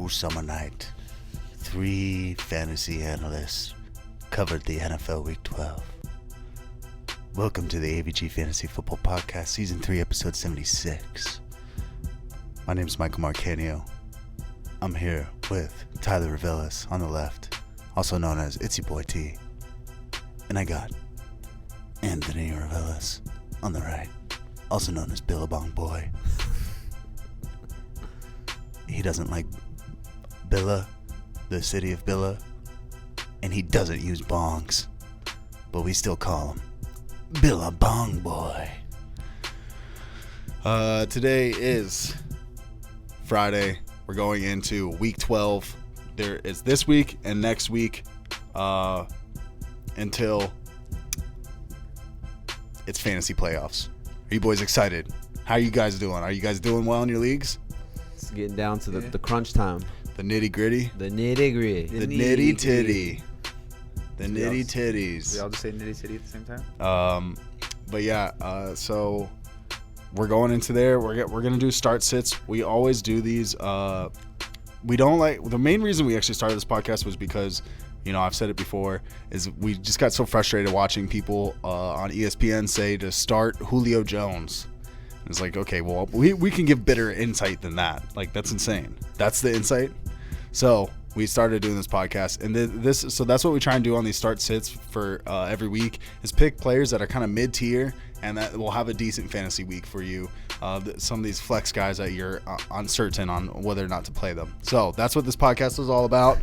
summer night, 3 fantasy analysts covered the NFL Week 12. Welcome to the AVG Fantasy Football Podcast, Season 3, Episode 76. My name is Michael Marcanio. I'm here with Tyler Revelis on the left, also known as Itsy Boy T. And I got Anthony Revelis on the right, also known as Billabong Boy. He doesn't like Billa, the city of Billa, and he doesn't use bongs, but we still call him Billabong Boy. Today is Friday. We're going into Week 12. There is this week and next week until it's fantasy playoffs. Are you boys excited? How are you guys doing? Are you guys doing well in your leagues? It's getting down to the crunch time. The nitty gritty? The nitty gritty. The nitty titty. The nitty titties. We all just say nitty titty at the same time? But yeah, so we're going into there. We're going to do start sits. We always do these. We don't like, the main reason we actually started this podcast was because, you know, I've said it before, is we just got so frustrated watching people on ESPN say to start Julio Jones. It's like, okay, well, we can give better insight than that. Like, that's insane. That's the insight. So we started doing this podcast, and so that's what we try and do on these start sits for every week, is pick players that are kind of mid-tier and that will have a decent fantasy week for you. Some of these flex guys that you're uncertain on whether or not to play them. So that's what this podcast is all about.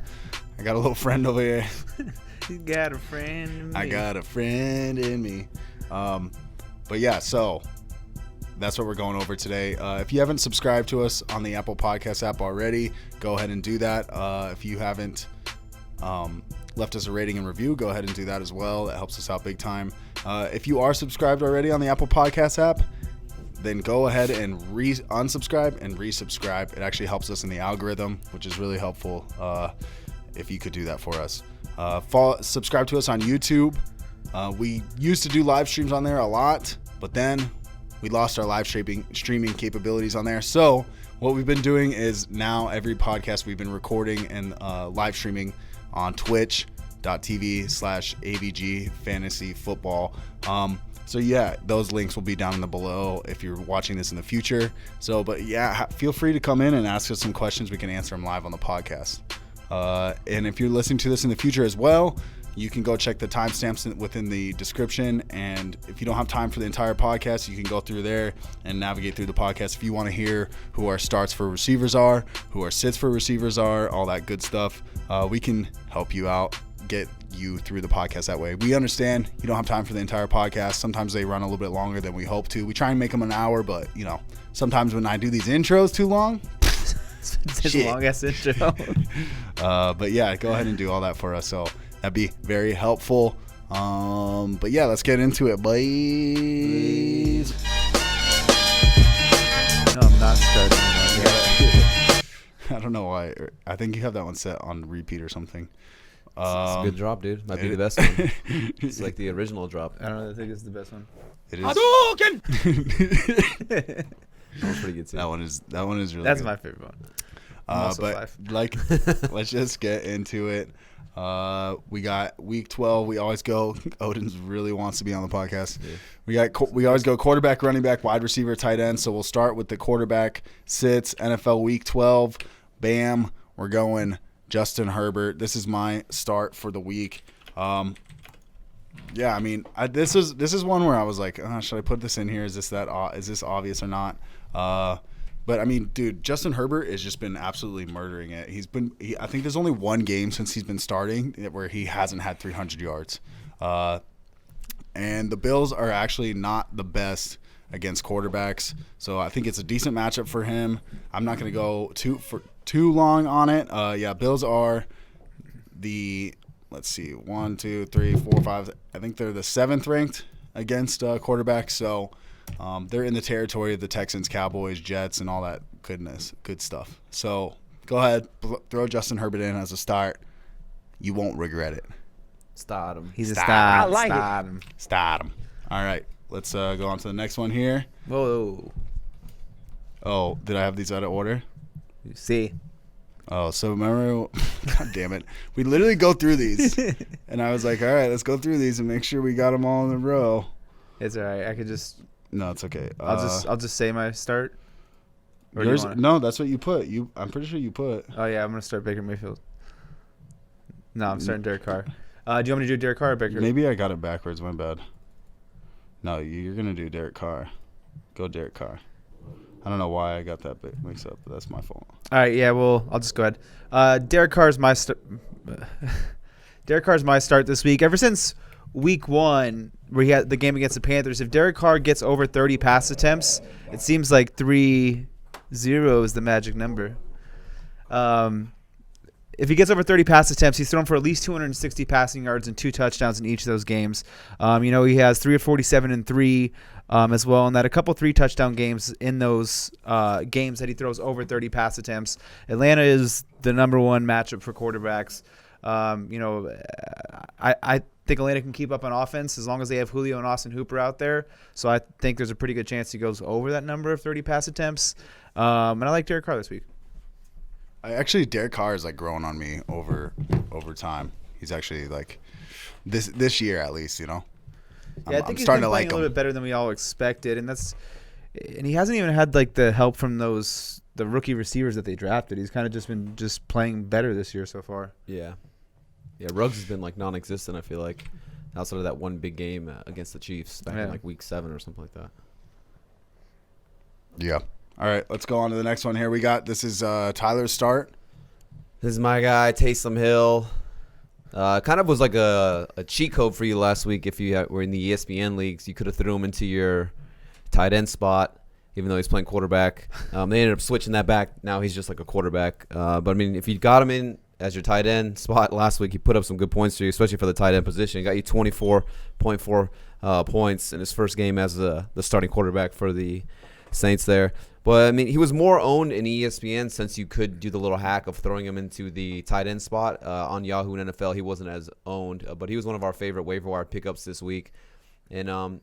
I got a little friend over here. You got a friend in me. I got a friend in me. But yeah, so that's what we're going over today. If you haven't subscribed to us on the Apple Podcast app already, go ahead and do that. If you haven't left us a rating and review, go ahead and do that as well. That helps us out big time. If you are subscribed already on the Apple Podcast app, then go ahead and unsubscribe and resubscribe. It actually helps us in the algorithm, which is really helpful if you could do that for us. Subscribe to us on YouTube. We used to do live streams on there a lot, but then we lost our live streaming capabilities on there. So what we've been doing is now every podcast we've been recording and live streaming on twitch.tv/AVG Fantasy Football. So yeah, those links will be down in the below if you're watching this in the future. So, but yeah, feel free to come in and ask us some questions. We can answer them live on the podcast. And if you're listening to this in the future as well, you can go check the timestamps within the description. And if you don't have time for the entire podcast, you can go through there and navigate through the podcast. If you want to hear who our starts for receivers are, who our sits for receivers are, all that good stuff, we can help you out, get you through the podcast that way. We understand you don't have time for the entire podcast. Sometimes they run a little bit longer than we hope to. We try and make them an hour, but you know, sometimes when I do these intros too long, it's a long ass intro. But yeah, go ahead and do all that for us. So that'd be very helpful. But yeah, let's get into it, boys. No, I'm not starting. I don't know why. I think you have that one set on repeat or something. It's a good drop, dude. Might be the best one. It's like the original drop. I don't know. I think it's the best one. It is. That one's pretty good too. That one is really. That's good. my favorite one. But like, let's just get into it. We got Week 12. We always go. Odin really wants to be on the podcast. Yeah. We always go quarterback, running back, wide receiver, tight end. So we'll start with the quarterback sits. NFL Week 12. Bam. We're going Justin Herbert. This is my start for the week. Yeah, I mean, this is one where I was like, should I put this in here? Is this obvious or not? But I mean, dude, Justin Herbert has just been absolutely murdering it. I think there's only one game since he's been starting where he hasn't had 300 yards. And the Bills are actually not the best against quarterbacks, so I think it's a decent matchup for him. I'm not going to go too long on it. Yeah, Bills are let's see, 1, 2, 3, 4, 5. I think they're the 7th ranked against quarterbacks. So they're in the territory of the Texans, Cowboys, Jets, and all that good stuff. So go ahead, throw Justin Herbert in as a start. You won't regret it. Start him. He's a star. I like Start him. Start him. All right, let's go on to the next one here. Whoa. Oh, did I have these out of order? See. Oh, so remember, God damn it. We literally go through these. And I was like, all right, let's go through these and make sure we got them all in a row. It's all right. I could just. No, it's okay. I'll just say my start. Or yours, no, that's what you put. I'm pretty sure you put. Oh yeah, I'm gonna start Baker Mayfield. No, I'm starting Derek Carr. Do you want me to do Derek Carr or Baker? Maybe I got it backwards. My bad. No, you're gonna do Derek Carr. Go Derek Carr. I don't know why I got that mixed up, but that's my fault. All right, yeah, well, I'll just go ahead. Derek Carr's my start this week. Ever since week 1, where he had the game against the Panthers, if Derek Carr gets over 30 pass attempts, it seems like 3-0 is the magic number. If he gets over 30 pass attempts, he's thrown for at least 260 passing yards and 2 touchdowns in each of those games. He has 3 of 47 and 3 as well, and that a couple 3-touchdown games in those games that he throws over 30 pass attempts. Atlanta is the number 1 matchup for quarterbacks. I think Atlanta can keep up on offense as long as they have Julio and Austin Hooper out there. So I think there's a pretty good chance he goes over that number of 30 pass attempts. And I like Derek Carr this week. Derek Carr is like growing on me over time. He's actually like this year at least, Yeah, I think I'm he's starting been to playing like a little bit better than we all expected, and he hasn't even had like the help from the rookie receivers that they drafted. He's kind of just been playing better this year so far. Yeah, Ruggs has been like non-existent. I feel like outside of that one big game against the Chiefs back in like week 7 or something like that. Yeah. All right, let's go on to the next one here. This is Tyler's start. This is my guy, Taysom Hill. Kind of was like a cheat code for you last week if you were in the ESPN leagues. You could have threw him into your tight end spot, even though he's playing quarterback. They ended up switching that back. Now he's just like a quarterback. But, I mean, if you got him in as your tight end spot last week, he put up some good points for you, especially for the tight end position. He got you 24.4 points in his first game as the starting quarterback for the Saints there. But, I mean, he was more owned in ESPN since you could do the little hack of throwing him into the tight end spot. On Yahoo and NFL, he wasn't as owned. But he was one of our favorite waiver wire pickups this week. And, I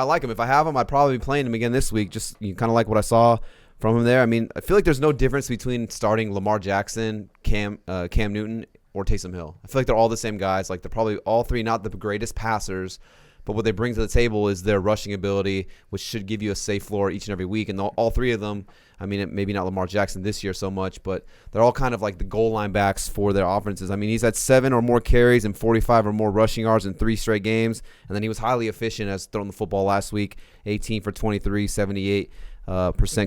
like him. If I have him, I'd probably be playing him again this week. Just kind of like what I saw from him there. I mean, I feel like there's no difference between starting Lamar Jackson, Cam Newton, or Taysom Hill. I feel like they're all the same guys. Like, they're probably all three not the greatest passers, but what they bring to the table is their rushing ability, which should give you a safe floor each and every week. And all three of them, I mean, maybe not Lamar Jackson this year so much, but they're all kind of like the goal line backs for their offenses. I mean, he's had 7 or more carries and 45 or more rushing yards in 3 straight games. And then he was highly efficient as throwing the football last week, 18 for 23, 78%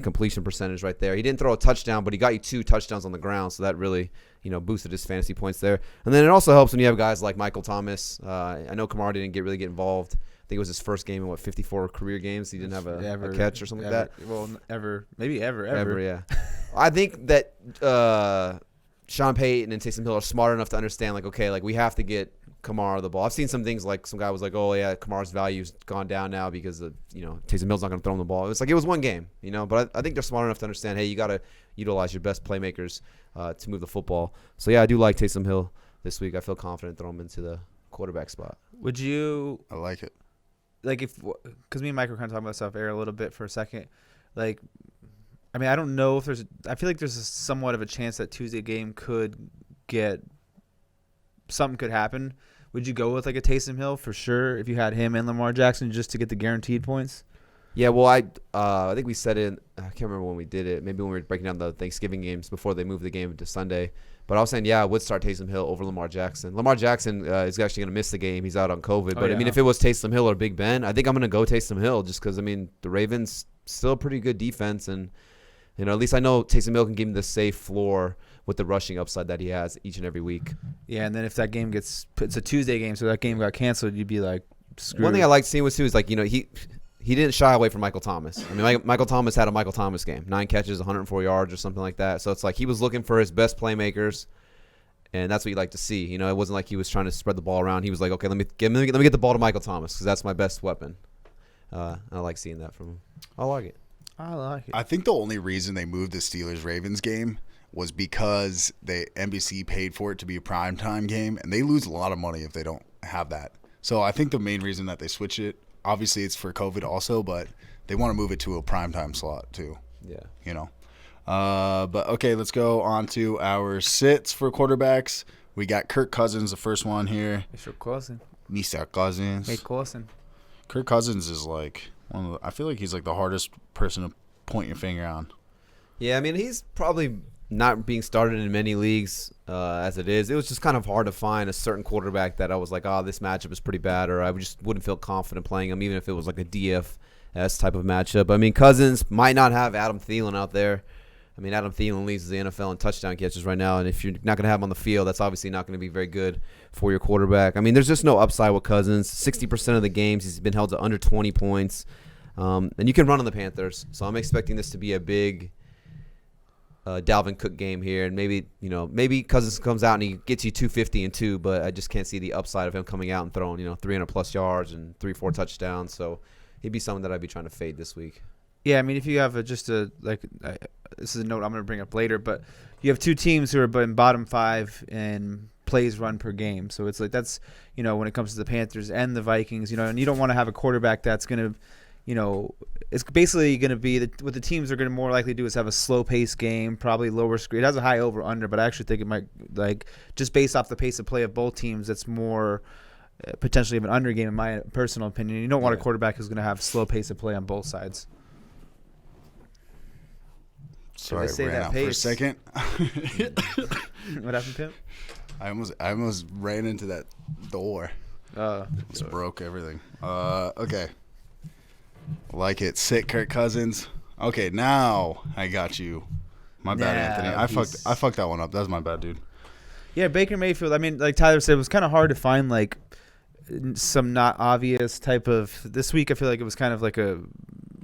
completion percentage right there. He didn't throw a touchdown, but he got you 2 touchdowns on the ground, so that really boosted his fantasy points there. And then it also helps when you have guys like Michael Thomas. I know Kamara didn't really get involved. I think it was his first game in 54 career games. He didn't have a catch or something like that. Well, maybe ever. Yeah. I think that Sean Payton and Taysom Hill are smart enough to understand, like, okay, like we have to get Kamara the ball. I've seen some things like some guy was like, oh yeah, Kamara's value's gone down now because of, Taysom Hill's not going to throw him the ball. It's like it was one game, but I think they're smart enough to understand, hey, you got to utilize your best playmakers to move the football. So yeah, I do like Taysom Hill this week. I feel confident throwing him into the quarterback spot. Would you? I like it. Like because me and Mike were kind of talking about stuff air a little bit for a second. Like, I mean, I don't know if I feel like there's somewhat of a chance that Tuesday game something could happen. Would you go with like a Taysom Hill for sure if you had him and Lamar Jackson just to get the guaranteed points? Yeah, well, I think we said it. I can't remember when we did it. Maybe when we were breaking down the Thanksgiving games before they moved the game to Sunday. But I was saying, yeah, I would start Taysom Hill over Lamar Jackson. Lamar Jackson is actually going to miss the game. He's out on COVID. But, I mean, if it was Taysom Hill or Big Ben, I think I'm going to go Taysom Hill just because, I mean, the Ravens still a pretty good defense. And, at least I know Taysom Hill can give him the safe floor with the rushing upside that he has each and every week. Yeah, and then if that game it's a Tuesday game, so that game got canceled, you'd be like, screwed. One thing I liked seeing was, too, is like, he didn't shy away from Michael Thomas. I mean, Michael Thomas had a Michael Thomas game, 9 catches, 104 yards or something like that. So it's like he was looking for his best playmakers. And that's what you like to see. It wasn't like he was trying to spread the ball around. He was like, okay, let me get the ball to Michael Thomas because that's my best weapon. I like seeing that from him. I like it. I think the only reason they moved the Steelers-Ravens game was because NBC paid for it to be a primetime game, and they lose a lot of money if they don't have that. So I think the main reason that they switch it, obviously it's for COVID also, but they want to move it to a primetime slot too. Yeah. But okay, let's go on to our sits for quarterbacks. We got Kirk Cousins, the first one here. Mr. Cousins. Mr. Cousins. Hey, Cousins. Kirk Cousins is like I feel like he's like the hardest person to point your finger on. Yeah, I mean, he's probably not being started in many leagues as it is. It was just kind of hard to find a certain quarterback that I was like, this matchup is pretty bad, or I just wouldn't feel confident playing him, even if it was like a DFS type of matchup. I mean, Cousins might not have Adam Thielen out there. I mean, Adam Thielen leads the NFL in touchdown catches right now, and if you're not going to have him on the field, that's obviously not going to be very good for your quarterback. I mean, there's just no upside with Cousins. 60% of the games he's been held to under 20 points, and you can run on the Panthers, so I'm expecting this to be a big Dalvin Cook game here, and maybe Cousins comes out and he gets you 250 and 2, but I just can't see the upside of him coming out and throwing 300+ yards and 3-4 touchdowns, so he'd be someone that I'd be trying to fade this week. Yeah, I mean, if you have this is a note I'm going to bring up later, but you have two teams who are in bottom 5 in plays run per game. So it's like that's, when it comes to the Panthers and the Vikings, and you don't want to have a quarterback that's going to, it's basically going to be what the teams are going to more likely do is have a slow-paced game, probably lower screen. It has a high over-under, but I actually think it might, just based off the pace of play of both teams, it's more potentially of an under game in my personal opinion. You don't want a quarterback who's going to have slow pace of play on both sides. Sorry, I ran out for a second. What happened, Pimp? I almost ran into that door. Just broke everything. Okay. Like it. Sit Kirk Cousins. Okay, now I got you. My bad, Anthony. I fucked that one up. That was my bad, dude. Yeah, Baker Mayfield. I mean, like Tyler said, it was kind of hard to find some not obvious type of. This week, I feel like it was kind of like a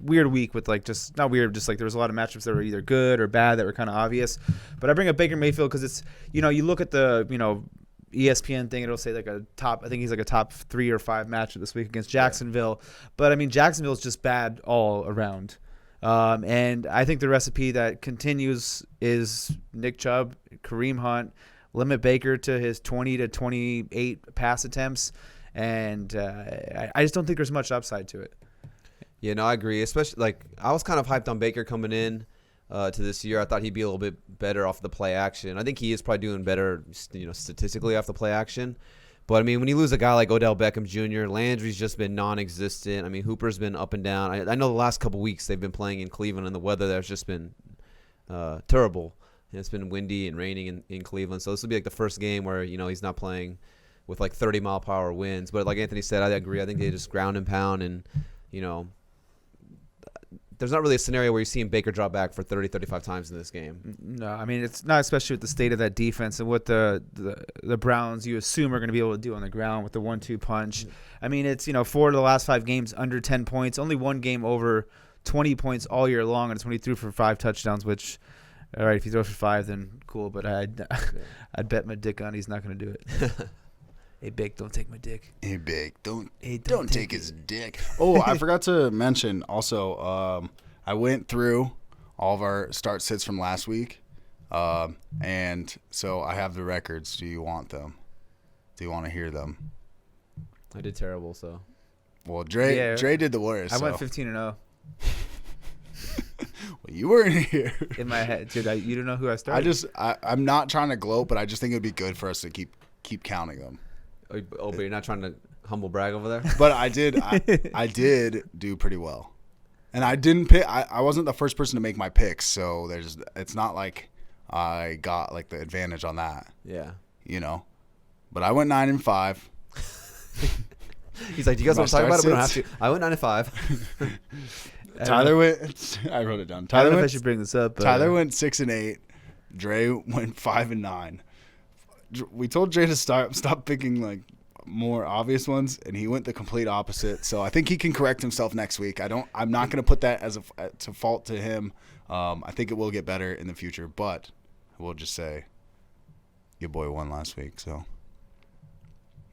weird week with just not weird, just there was a lot of matchups that were either good or bad that were kind of obvious. But I bring up Baker Mayfield because it's you look at the ESPN thing, it'll say a top. I think he's a top 3 or 5 matchup this week against Jacksonville. Yeah. But I mean, Jacksonville's just bad all around. And I think the recipe that continues is Nick Chubb, Kareem Hunt, limit Baker to his 20 to 28 pass attempts, and I just don't think there's much upside to it. Yeah, no, I agree. Especially I was kind of hyped on Baker coming in to this year. I thought he'd be a little bit better off the play action. I think he is probably doing better, statistically off the play action. But I mean, when you lose a guy like Odell Beckham Jr., Landry's just been non-existent. I mean, Hooper's been up and down. I know the last couple weeks they've been playing in Cleveland, and the weather there's just been terrible. And it's been windy and raining in Cleveland, so this will be the first game where he's not playing with 30-mile-per-hour winds. But like Anthony said, I agree. I think they just ground and pound, and there's not really a scenario where you're seeing Baker drop back for 30, 35 times in this game. No, I mean, it's not, especially with the state of that defense and what the Browns you assume are going to be able to do on the ground with the 1-2 punch. Mm-hmm. I mean, it's 4 of the last 5 games under 10 points, only one game over 20 points all year long, and it's when he threw for 5 touchdowns, which, all right, if he throws for 5, then cool, but I'd bet my dick on he's not going to do it. Hey, Big, don't take my dick. Hey, Big, don't take his dick. Oh, I forgot to mention also, I went through all of our start sits from last week, and so I have the records. Do you want them? Do you want to hear them? I did terrible, so. Well, Dre did the worst. I went 15-0. Well, you weren't here. In my head, dude, you don't know who I started. I'm not trying to gloat, but I just think it would be good for us to keep counting them. Oh, but you're not trying to humble brag over there? But I did do pretty well. And I didn't pick. I wasn't the first person to make my picks, so it's not like I got the advantage on that. Yeah. But I went 9-5. He's like, do you guys want to talk about it? We don't have to. I went 9-5. Tyler went. I wrote it down. I don't know if I should bring this up. Tyler went 6-8. Dre went 5-9. We told Dre to stop picking more obvious ones, and he went the complete opposite. So I think he can correct himself next week. I'm not going to put that as to fault to him. I think it will get better in the future, but we'll just say your boy won last week. So,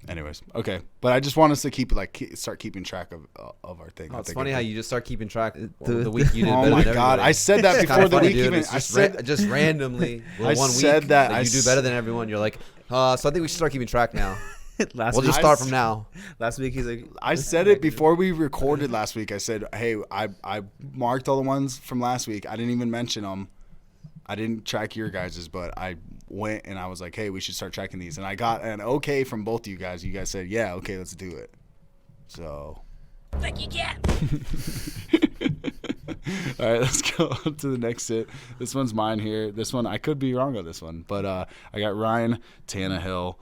anyways, okay. But I just want us to start keeping track of our thing. Oh, it's funny how you just start keeping track the week you did better. Oh my God! I said that before the week even. I said just randomly. I said that you do better than everyone. You're like, so I think we should start keeping track now. We'll just start from now. Last week he's like, I said it before we recorded last week. I said, hey, I marked all the ones from last week. I didn't even mention them. I didn't track your guys's, but I went and I was like, hey, we should start tracking these. And I got an okay from both of you guys. You guys said, yeah, okay, let's do it. So. Think you can. All right, let's go to the next sit. This one's mine here. This one, I could be wrong on this one, but I got Ryan Tannehill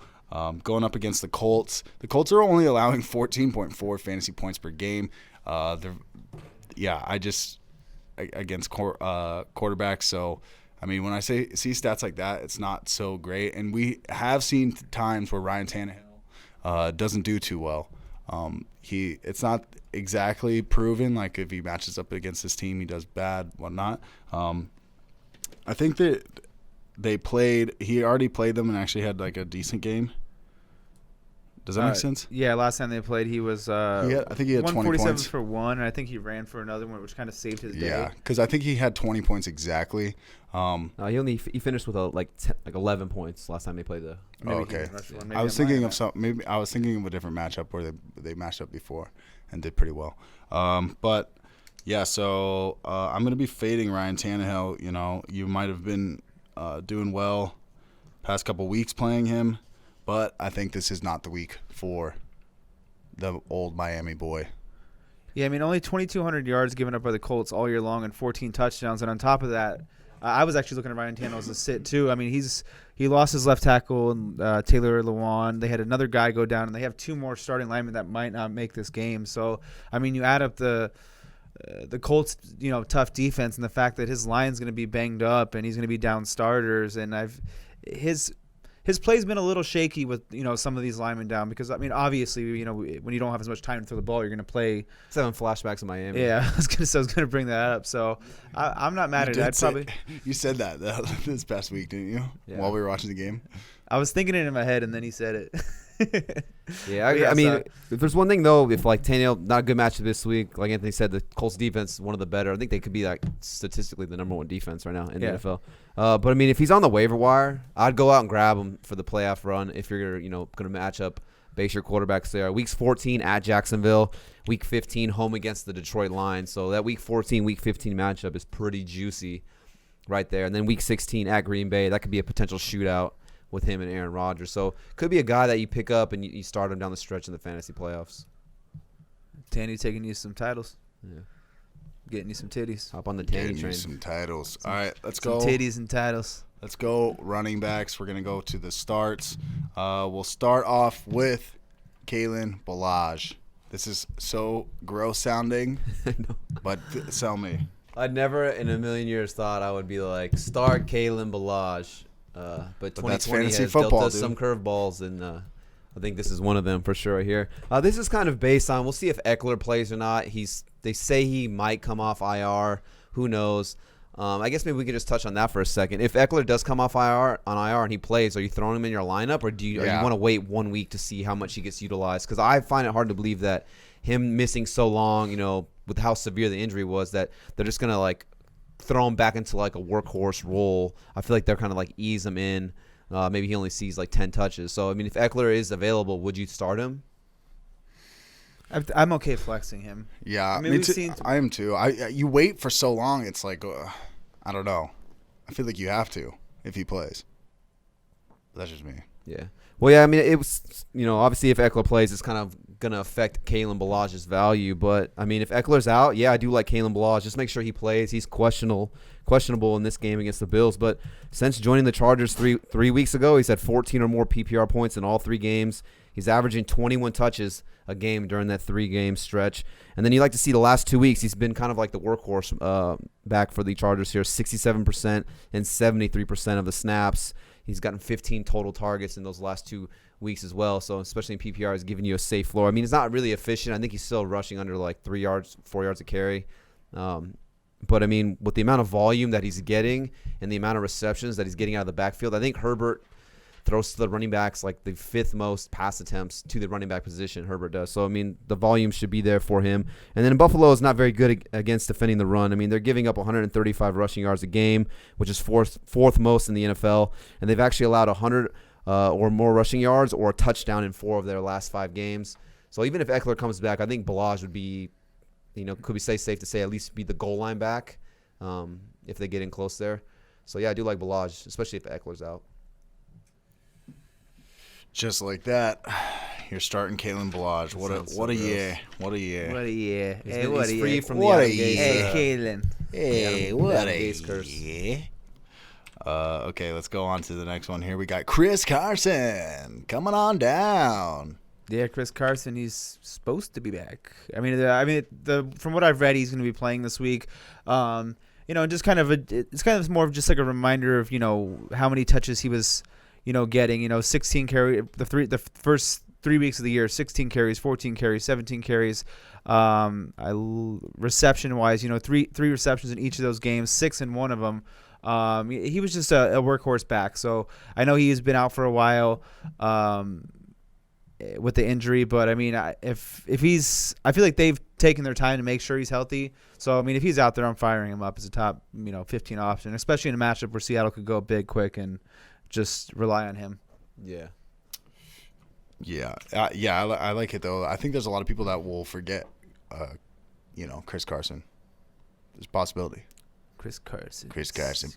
going up against the Colts. The Colts are only allowing 14.4 fantasy points per game. Against quarterbacks. So, I mean, when I see stats like that, it's not so great. And we have seen times where Ryan Tannehill doesn't do too well. It's not exactly proven, like if he matches up against this team, he does bad, whatnot. I think that he already played them and actually had like a decent game. Does that make sense? Yeah, last time they played, he was I think he had 20 points for one, and I think he ran for another one, which kind of saved his day. Yeah, because I think he had 20 points exactly. He finished with 11 points last time they played the. Okay. I was thinking of a different matchup where they matched up before and did pretty well. But yeah, so I'm gonna be fading Ryan Tannehill. You know, you might have been doing well past couple weeks playing him, but I think this is not the week for the old Miami boy. Yeah, I mean, only 2,200 yards given up by the Colts all year long and 14 touchdowns. And on top of that, I was actually looking at Ryan Tannehill as a sit too. I mean, he lost his left tackle, Taylor Lewan. They had another guy go down, and they have two more starting linemen that might not make this game. So, I mean, you add up the Colts, tough defense, and the fact that his line's going to be banged up and he's going to be down starters, and his play's been a little shaky with some of these linemen down because, I mean, obviously, when you don't have as much time to throw the ball, you're going to play. Seven flashbacks in Miami. Yeah, I was going to bring that up. So I'm not mad at it. You said that this past week, didn't you? Yeah. While we were watching the game. I was thinking it in my head, and then he said it. I mean, if there's one thing though, if like Tannehill, not a good matchup this week, like Anthony said, the Colts defense is one of the better. I think they could be like statistically the number one defense right now in the NFL. But I mean, if he's on the waiver wire, I'd go out and grab him for the playoff run. If you're going to match up, base your quarterbacks there. Weeks 14 at Jacksonville, week 15 home against the Detroit Lions. So that week 14, week 15 matchup is pretty juicy right there. And then week 16 at Green Bay, that could be a potential shootout with him and Aaron Rodgers. So could be a guy that you pick up and you start him down the stretch in the fantasy playoffs. Tanny taking you some titles. Yeah. Getting you some titties. Hop on the Tanny train. Some titles. All right, let's go. Some titties and titles. Let's go running backs. We're going to go to the starts. We'll start off with Kalen Ballage. This is so gross sounding, but sell me. I never in a million years thought I would be like, start Kalen Ballage. But 2020 has dealt us some curveballs, and I think this is one of them for sure here. This is kind of based on, we'll see if Eckler plays or not. They say he might come off IR. Who knows? I guess maybe we could just touch on that for a second. If Eckler does come off IR and he plays, are you throwing him in your lineup, or do you want to wait 1 week to see how much he gets utilized? Because I find it hard to believe that him missing so long, with how severe the injury was, that they're just going to throw him back into like a workhorse role. I feel like they're kind of like ease him in. Maybe he only sees like 10 touches. So, I mean, if Eckler is available, would you start him? I'm okay flexing him. Yeah, I mean, I am too. You wait for so long, it's like, I don't know. I feel like you have to if he plays. That's just me. Yeah. Well, yeah, I mean, it was, obviously if Eckler plays, it's kind of going to affect Kalen Ballage's value. But, I mean, if Eckler's out, yeah, I do like Kalen Ballage. Just make sure he plays. He's questionable in this game against the Bills. But since joining the Chargers three weeks ago, he's had 14 or more PPR points in all 3 games. He's averaging 21 touches a game during that 3-game stretch. And then you like to see the last 2 weeks, he's been kind of like the workhorse back for the Chargers here, 67% and 73% of the snaps. He's gotten 15 total targets in those last 2 weeks as well. So especially in PPR, he's giving you a safe floor. I mean, it's not really efficient. I think he's still rushing under like 4 yards a carry. But, I mean, with the amount of volume that he's getting and the amount of receptions that he's getting out of the backfield, I think Herbert throws to the running backs like the 5th most pass attempts to the running back position, Herbert does. So, I mean, the volume should be there for him. And then Buffalo is not very good against defending the run. I mean, they're giving up 135 rushing yards a game, which is fourth most in the NFL. And they've actually allowed 100 or more rushing yards or a touchdown in 4 of their last 5 games. So even if Eckler comes back, I think Ballage would be, could we say safe to say at least be the goal line back if they get in close there. So, yeah, I do like Ballage, especially if Eckler's out. Just like that, you're starting Kalen Ballage. What a year! What a year! What a year! He's free from What the a Adam Gase, Hey, Kalen. Hey, Adam what a Gase curse. year! Okay, let's go on to the next one. Here we got Chris Carson coming on down. Yeah, Chris Carson. He's supposed to be back. From what I've read, he's going to be playing this week. Just it's kind of more of just like a reminder of how many touches he was getting. 16 carry the first 3 weeks of the year, 16 carries, 14 carries, 17 carries. Reception wise, three receptions in each of those games, 6 in one of them. He was just a workhorse back. So I know he's been out for a while with the injury, but I mean, if he's, I feel like they've taken their time to make sure he's healthy. So I mean, if he's out there, I'm firing him up as a top 15 option, especially in a matchup where Seattle could go big quick and just rely on him. Yeah. Yeah, I like it though. I think there's a lot of people that will forget, Chris Carson. There's a possibility. Chris Carson.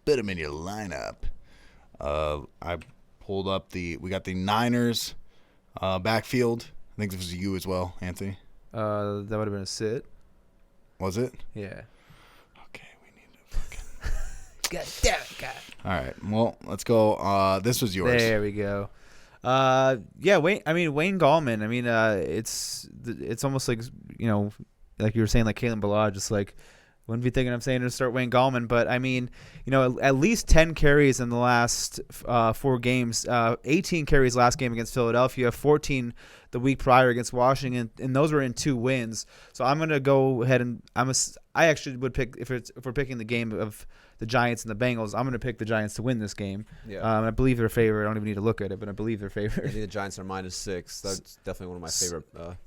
Put him in your lineup. I pulled up we got the Niners backfield. I think this was you as well, Anthony. That would have been a sit. Was it? Yeah. Okay, we need to fucking. God damn it, God. All right, well, let's go. This was yours. There we go. Wayne Gallman. I mean, it's almost like like you were saying, like Kalen Ballage. Just like wouldn't be thinking I'm saying to start Wayne Gallman, but I mean, at least 10 carries in the last 4 games. 18 carries last game against Philadelphia. 14 the week prior against Washington, and those were in 2 wins. So I'm gonna go ahead and I actually would pick if we're picking the game of the Giants and the Bengals, I'm going to pick the Giants to win this game. Yeah. I believe they're favored. I don't even need to look at it, but I believe they're I favored. think the Giants are -6. That's definitely one of my favorite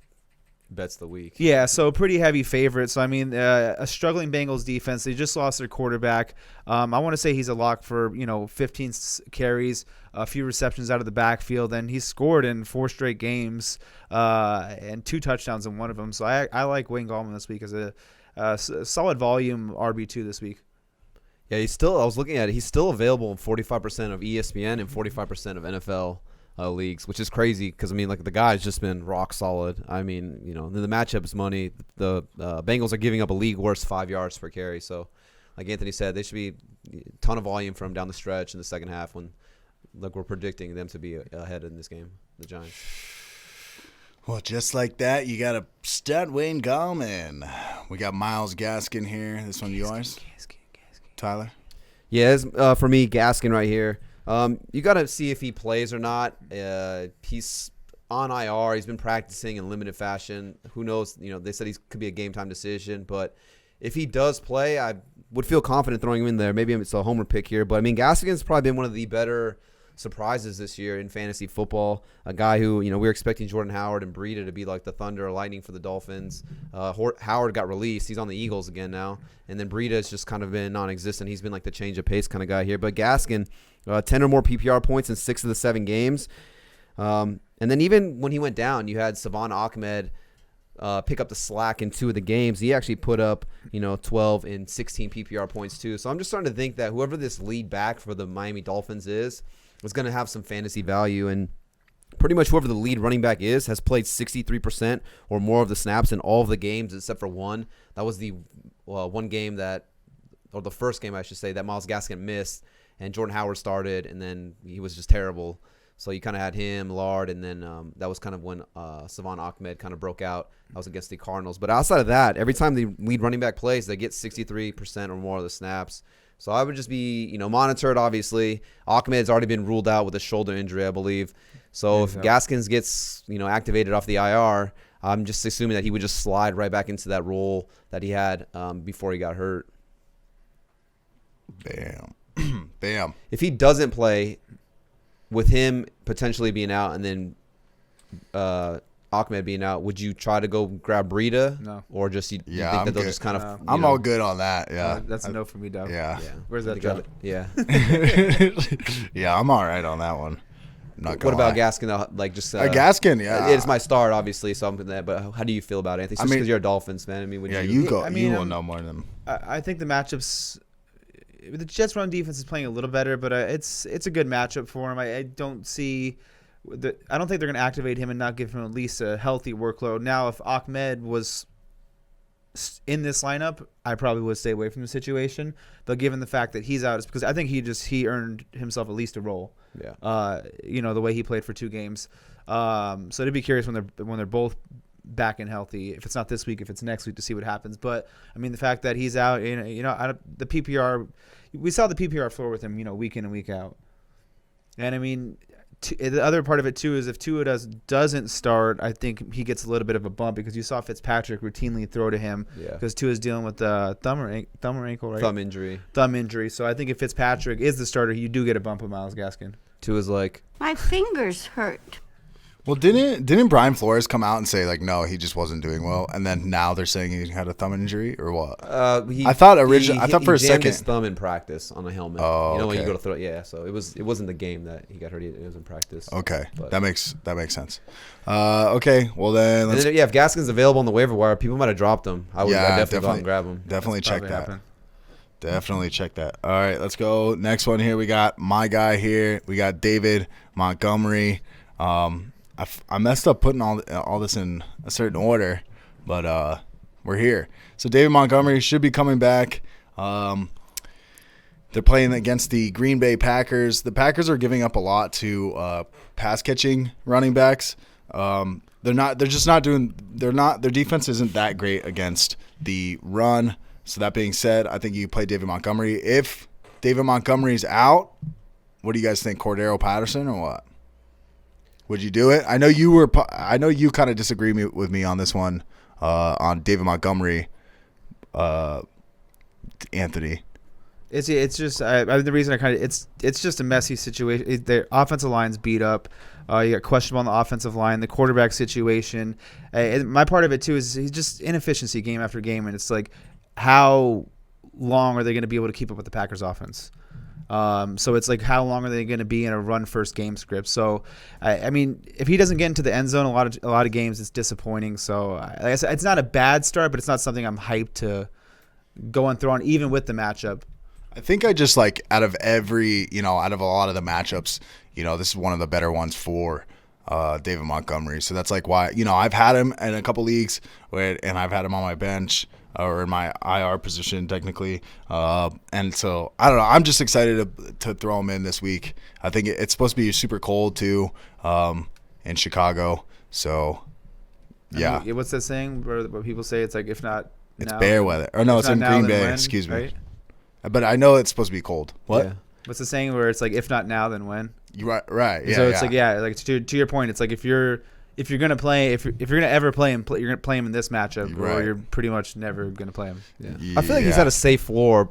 bets of the week. Yeah, so pretty heavy favorite. So, I mean, a struggling Bengals defense. They just lost their quarterback. I want to say he's a lock for, 15 carries, a few receptions out of the backfield, and he's scored in 4 straight games and 2 touchdowns in one of them. So I like Wayne Gallman this week as a solid volume RB2 this week. Yeah, I was looking at it. He's still available in 45% of ESPN and 45% of NFL leagues, which is crazy because, I mean, like the guy's just been rock solid. I mean, the matchup is money. The Bengals are giving up a league worst 5 yards per carry. So, like Anthony said, they should be a ton of volume from down the stretch in the second half when, like, we're predicting them to be ahead in this game, the Giants. Well, just like that, you got to stud Wayne Gallman. We got Myles Gaskin here. This one yours? Tyler? Yeah, for me, Gaskin right here. You got to see if he plays or not. He's on IR. He's been practicing in limited fashion. Who knows? They said he could be a game-time decision. But if he does play, I would feel confident throwing him in there. Maybe it's a homer pick here. But, I mean, Gaskin's probably been one of the better surprises this year in fantasy football. A guy who, we were expecting Jordan Howard and Breida to be like the thunder or lightning for the Dolphins. Howard got released. He's on the Eagles again now. And then Breida's just kind of been non-existent. He's been like the change of pace kind of guy here. But Gaskin, 10 or more PPR points in 6 of the 7 games. And then even when he went down, you had Savon Ahmed pick up the slack in 2 of the games. He actually put up, 12 and 16 PPR points too. So I'm just starting to think that whoever this lead back for the Miami Dolphins is going to have some fantasy value. And pretty much whoever the lead running back has played 63% or more of the snaps in all of the games except for one. That was the one game the first game, I should say, that Myles Gaskin missed, and Jordan Howard started, and then he was just terrible. So you kind of had him, Lard, and then that was kind of when Savon Ahmed kind of broke out. That was against the Cardinals. But outside of that, every time the lead running back plays, they get 63% or more of the snaps. So I would just be, monitored, obviously. Ahmed's already been ruled out with a shoulder injury, I believe. So if Gaskins gets, activated off the IR, I'm just assuming that he would just slide right back into that role that he had before he got hurt. Bam. Bam. If he doesn't play, with him potentially being out and then Ahmed being out, would you try to go grab Breida? No. Or just you think I'm that they'll good. just kind of I'm all good on that, yeah. That's a no for me, Doug. Yeah. Where's that job? Yeah. Yeah, I'm all right on that one. Not What about lie. Gaskin? Like just Gaskin, yeah. It's my start, obviously. So I'm that. But how do you feel about it, Anthony? Just because you're a Dolphins fan. I mean, would yeah, you you go. I mean, you will know more than them. I think the matchups, the Jets' run defense is playing a little better, but it's a good matchup for him. I don't think they're going to activate him and not give him at least a healthy workload. Now, if Ahmed was in this lineup, I probably would stay away from the situation. But given the fact that he's out, it's because I think he earned himself at least a role. Yeah. The way he played for 2 games. So to be curious when they're both back and healthy, if it's not this week, if it's next week, to see what happens. But I mean, the fact that he's out, the PPR, we saw the PPR floor with him, week in and week out. And I mean, the other part of it too is if Tua doesn't start, I think he gets a little bit of a bump because you saw Fitzpatrick routinely throw to him because Tua's dealing with the thumb or ankle, right? Thumb injury. So I think if Fitzpatrick is the starter, you do get a bump with Myles Gaskin. Tua's like, my fingers hurt. Well, didn't Brian Flores come out and say like no, he just wasn't doing well, and then now they're saying he had a thumb injury or what? I thought for a second his thumb in practice on a helmet. Oh, when you go to throw it, yeah. So it wasn't the game that he got hurt. It was in practice. Okay, but that makes sense. Okay, well then, if Gaskin's available on the waiver wire, people might have dropped him. I would definitely go out and grab him. Definitely check that. Definitely check that. All right, let's go. Next one here. We got my guy here. We got David Montgomery. I messed up putting all this in a certain order, but we're here. So David Montgomery should be coming back. They're playing against the Green Bay Packers. The Packers are giving up a lot to pass catching running backs. Their defense isn't that great against the run. So that being said, I think you play David Montgomery. If David Montgomery's out, what do you guys think? Cordero Patterson or what? Would you do it? I know you kind of disagree with me on this one, on David Montgomery, Anthony. It's just the reason it's just a messy situation. Their offensive line's beat up. You got questionable on the offensive line, the quarterback situation. My part of it too is he's just inefficiency game after game, and it's like how long are they going to be able to keep up with the Packers offense? So it's like how long are they going to be in a run first game script? So I mean, if he doesn't get into the end zone a lot of games, it's disappointing. So like I said, it's not a bad start, but it's not something I'm hyped to go and throw on, even with the matchup. I think I just like out of a lot of the matchups, this is one of the better ones for David Montgomery. So that's like why I've had him in a couple leagues and I've had him on my bench or in my IR position technically. And so I don't know. I'm just excited to throw him in this week. I think it's supposed to be super cold too in Chicago. So yeah. What's that saying where people say it's like if not it's now, bear weather. Or no, it's in Green Bay. When, excuse me. Right? But I know it's supposed to be cold. What? Yeah. What's the saying where it's like if not now then when? You're right. Yeah. So it's like to your point, it's like if you're gonna play if you're gonna ever play him, you're gonna play him in this matchup, or you're pretty much never gonna play him. Yeah. I feel like he's at a safe floor.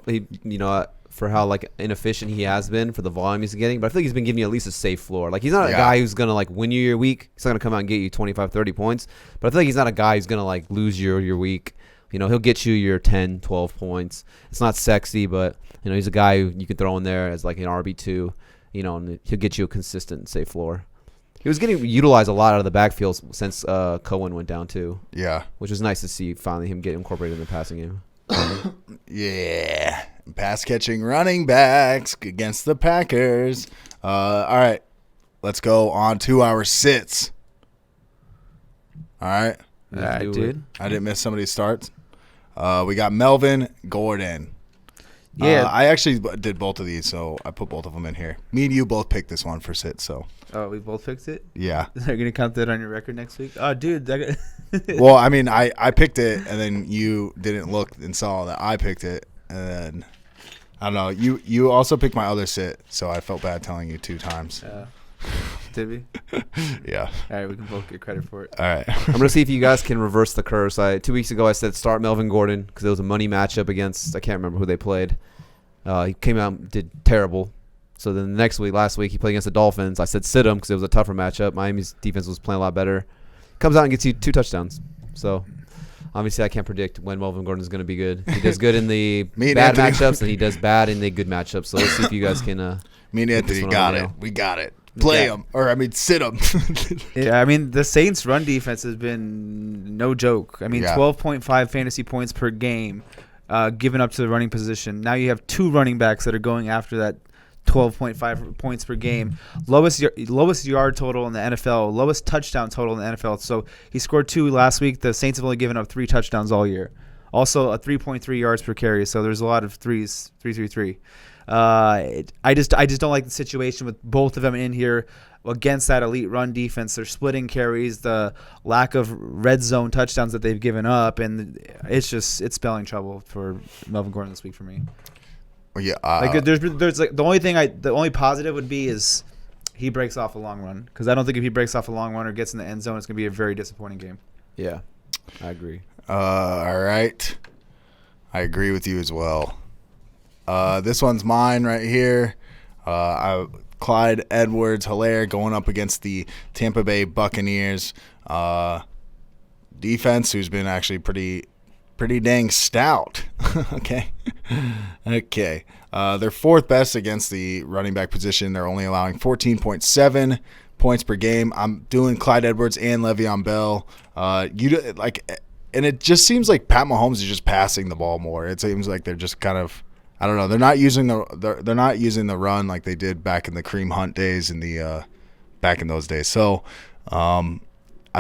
For how like inefficient he has been for the volume he's getting, but I feel like he's been giving you at least a safe floor. Like he's not a guy who's gonna like win you your week. He's not gonna come out and get you 25, 30 points. But I feel like he's not a guy who's gonna like lose your week. He'll get you your 10, 12 points. It's not sexy, but he's a guy who you can throw in there as like an RB2. And he'll get you a consistent safe floor. He was getting utilized a lot out of the backfield since Cohen went down too. Yeah, which was nice to see finally him get incorporated in the passing game. Yeah, pass catching running backs against the Packers. All right, let's go on to our sits. All right. All right, dude. I didn't miss somebody's starts. We got Melvin Gordon. Yeah. I actually did both of these, so I put both of them in here. Me and you both picked this one for sit, so. Oh, we both picked it? Yeah. They're going to count that on your record next week? Oh, dude. Well, I mean, I picked it, and then you didn't look and saw that I picked it, and then, I don't know, you also picked my other sit, so I felt bad telling you 2 times. Did we? Yeah. All right, we can both get credit for it. All right. I'm going to see if you guys can reverse the curse. 2 weeks ago I said start Melvin Gordon because it was a money matchup against, I can't remember who they played. He came out and did terrible. So then the last week, he played against the Dolphins. I said sit him because it was a tougher matchup. Miami's defense was playing a lot better. Comes out and gets you 2 touchdowns. So obviously I can't predict when Melvin Gordon is going to be good. He does good in the bad matchups, and he does bad in the good matchups. So let's see if you guys can. Me and Anthony got it. We got it. Play him, sit him. Yeah, I mean, the Saints' run defense has been no joke. I mean, 12.5 fantasy points per game. given up to the running position. Now you have 2 running backs that are going after that 12.5 points per game. Lowest yard total in the NFL, lowest touchdown total in the NFL. So he scored 2 last week. The Saints have only given up 3 touchdowns all year. Also a 3.3 yards per carry. So there's a lot of 3s, 3. I just don't like the situation with both of them in here against that elite run defense. They're splitting carries, the lack of red zone touchdowns that they've given up, and it's spelling trouble for Melvin Gordon this week for me. Yeah, like there's like the only positive would be is he breaks off a long run, because I don't think if he breaks off a long run or gets in the end zone, it's gonna be a very disappointing game. Yeah, I agree. All right, I agree with you as well. This one's mine right here. Clyde Edwards Helaire going up against the Tampa Bay Buccaneers defense, who's been actually pretty dang stout. Okay. They're 4th best against the running back position. They're only allowing 14.7 points per game. I'm doing Clyde Edwards and Le'Veon Bell. And it just seems like Pat Mahomes is just passing the ball more. It seems like they're just kind of, I don't know. They're not using the run like they did back in the Kareem Hunt days back in those days. So I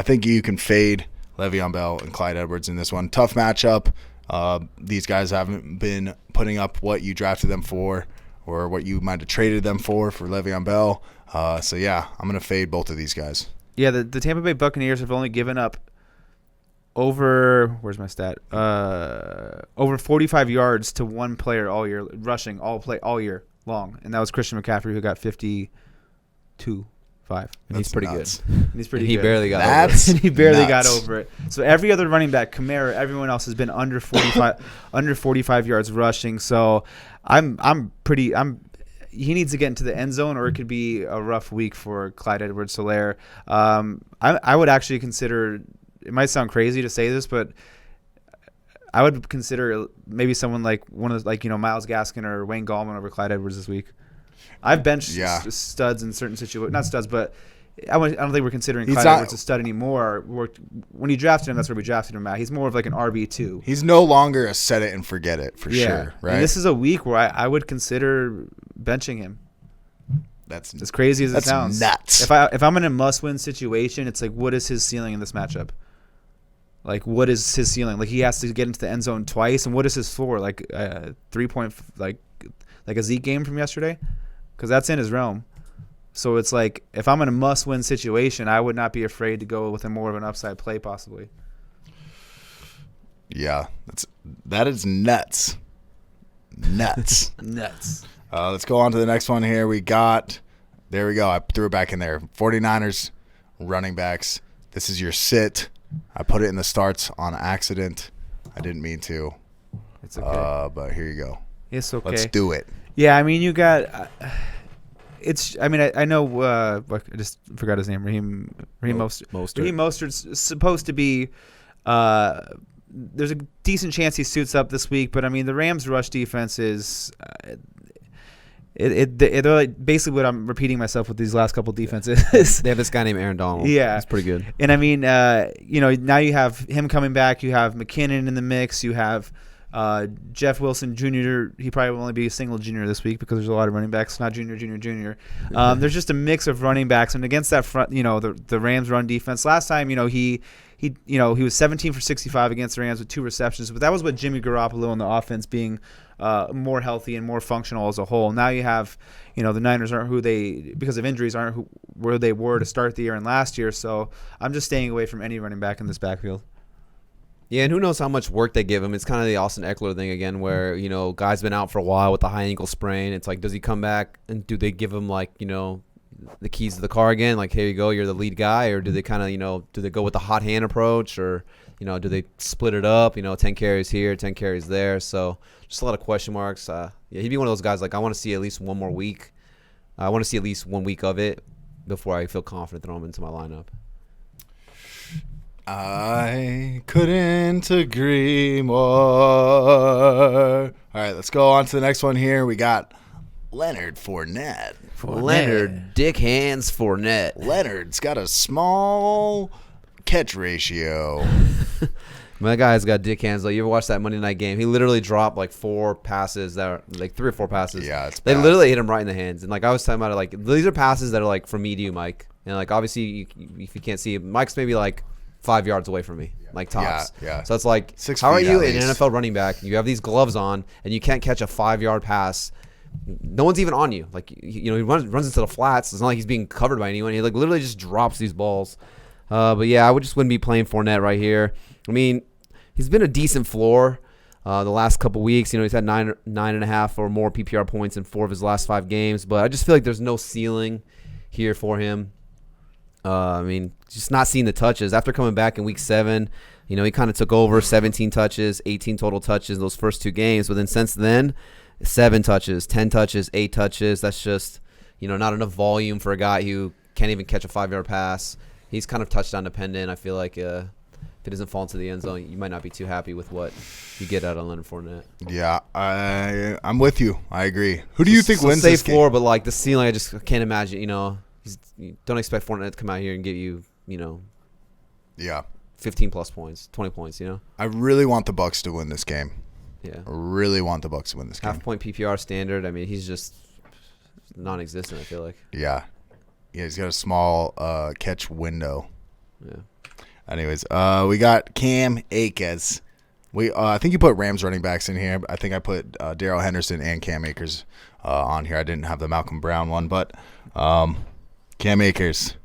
think you can fade Le'Veon Bell and Clyde Edwards in this one. Tough matchup. These guys haven't been putting up what you drafted them for or what you might have traded them for Le'Veon Bell. So, yeah, I'm going to fade both of these guys. Yeah, the Tampa Bay Buccaneers have only given up over 45 yards to one player all year, rushing all year long, and that was Christian McCaffrey, who got 52.5. And he's pretty nuts. good. And he's pretty good. He barely got over it. And he barely got over it. So every other running back, Kamara, everyone else has been under 45 yards rushing. So he needs to get into the end zone, or it could be a rough week for Clyde Edwards-Helaire. I would actually consider, it might sound crazy to say this, but I would consider maybe someone like Myles Gaskin or Wayne Gallman over Clyde Edwards this week. I've benched studs in certain situations. Not studs, but I don't think we're considering Clyde Edwards a stud anymore. When you drafted him, that's where we drafted him at. He's more of like an RB2. He's no longer a set it and forget it for sure, right? And this is a week where I would consider benching him. That's as crazy as it sounds. Nuts. If I'm in a must-win situation, it's like, what is his ceiling in this matchup? Like, what is his ceiling? Like, he has to get into the end zone twice, and what is his floor? Like 3 point, like a Zeke game from yesterday, because that's in his realm. So it's like, if I'm in a must-win situation, I would not be afraid to go with a more of an upside play, possibly. Yeah, that is nuts. Nuts. Let's go on to the next one here. There we go. I threw it back in there. 49ers running backs. This is your sit. I put it in the starts on accident. I didn't mean to. It's okay. But here you go. It's okay. Let's do it. Yeah, I mean, you got I know. I just forgot his name. Raheem Mostart. Raheem Mostert's supposed to be. There's a decent chance he suits up this week, but I mean, the Rams' rush defense is. They're like basically what I'm repeating myself with these last couple defenses. They have this guy named Aaron Donald. Yeah, he's pretty good. And I mean, now you have him coming back. You have McKinnon in the mix. You have Jeff Wilson Jr. He probably will only be a single junior this week because there's a lot of running backs, not junior. There's just a mix of running backs, and against that front, the Rams run defense. Last time, he was 17 for 65 against the Rams with 2 receptions, but that was with Jimmy Garoppolo and the offense being more healthy and more functional as a whole. Now you have, the Niners because of injuries aren't where they were to start the year and last year. So I'm just staying away from any running back in this backfield. Yeah, and who knows how much work they give him. It's kind of the Austin Eckler thing again where, guy's been out for a while with the high ankle sprain. It's like, does he come back and do they give him the keys to the car again? Like, here you go, you're the lead guy. Or do they kind of, do they go with the hot hand approach? Or, do they split it up, 10 carries here, 10 carries there? So just a lot of question marks. He'd be one of those guys, like, I want to see at least one more week. I want to see at least 1 week of it before I feel confident throwing him into my lineup. I couldn't agree more. All right, let's go on to the next one here. We got Leonard Fournette. Leonard Dick Hands Fournette. Leonard's got a small catch ratio. My guy's got dick hands. Like, you ever watch that Monday night game? He literally dropped like 4 passes that are like 3 or 4 passes. Yeah, it's They bad. literally hit him right in the hands. And like I was talking about it, like these are passes that are like from me to you, Mike. And like obviously, if you can't see it, Mike's maybe like 5 yards away from me, like tops. Yeah. So it's like, 6 how are feet you at an least. NFL running back? You have these gloves on, and you can't catch a 5-yard pass. No one's even on you. Like, you know, he runs into the flats. It's not like he's being covered by anyone. He like literally just drops these balls. But yeah, I just wouldn't be playing Fournette right here. I mean, he's been a decent floor the last couple weeks. You know, he's had 9.5 or more PPR points in 4 of his last 5 games. But I just feel like there's no ceiling here for him. I mean, just not seeing the touches. After coming back in week 7, you know, he kind of took over 17 touches, 18 total touches those first 2 games. But then since then, 7 touches, 10 touches, 8 touches. That's just, you know, not enough volume for a guy who can't even catch a 5-yard pass. He's kind of touchdown dependent. I feel like if it doesn't fall into the end zone, you might not be too happy with what you get out of Leonard Fournette. Yeah, I'm with you. I agree. Who do you think wins safe this game? floor, but like the ceiling, I just can't imagine. You know, you don't expect Fournette to come out here and give you, you know, Yeah. 15 plus points, 20 points. You know. I really want the Bucs to win this game. Yeah. I really want the Bucs to win this game. Half-point PPR standard. I mean, he's just non-existent, I feel like. Yeah. Yeah, he's got a small catch window. Yeah. Anyways, we got Cam Akers. I think you put Rams running backs in here. I think I put Darrel Henderson and Cam Akers on here. I didn't have the Malcolm Brown one, but Cam Akers.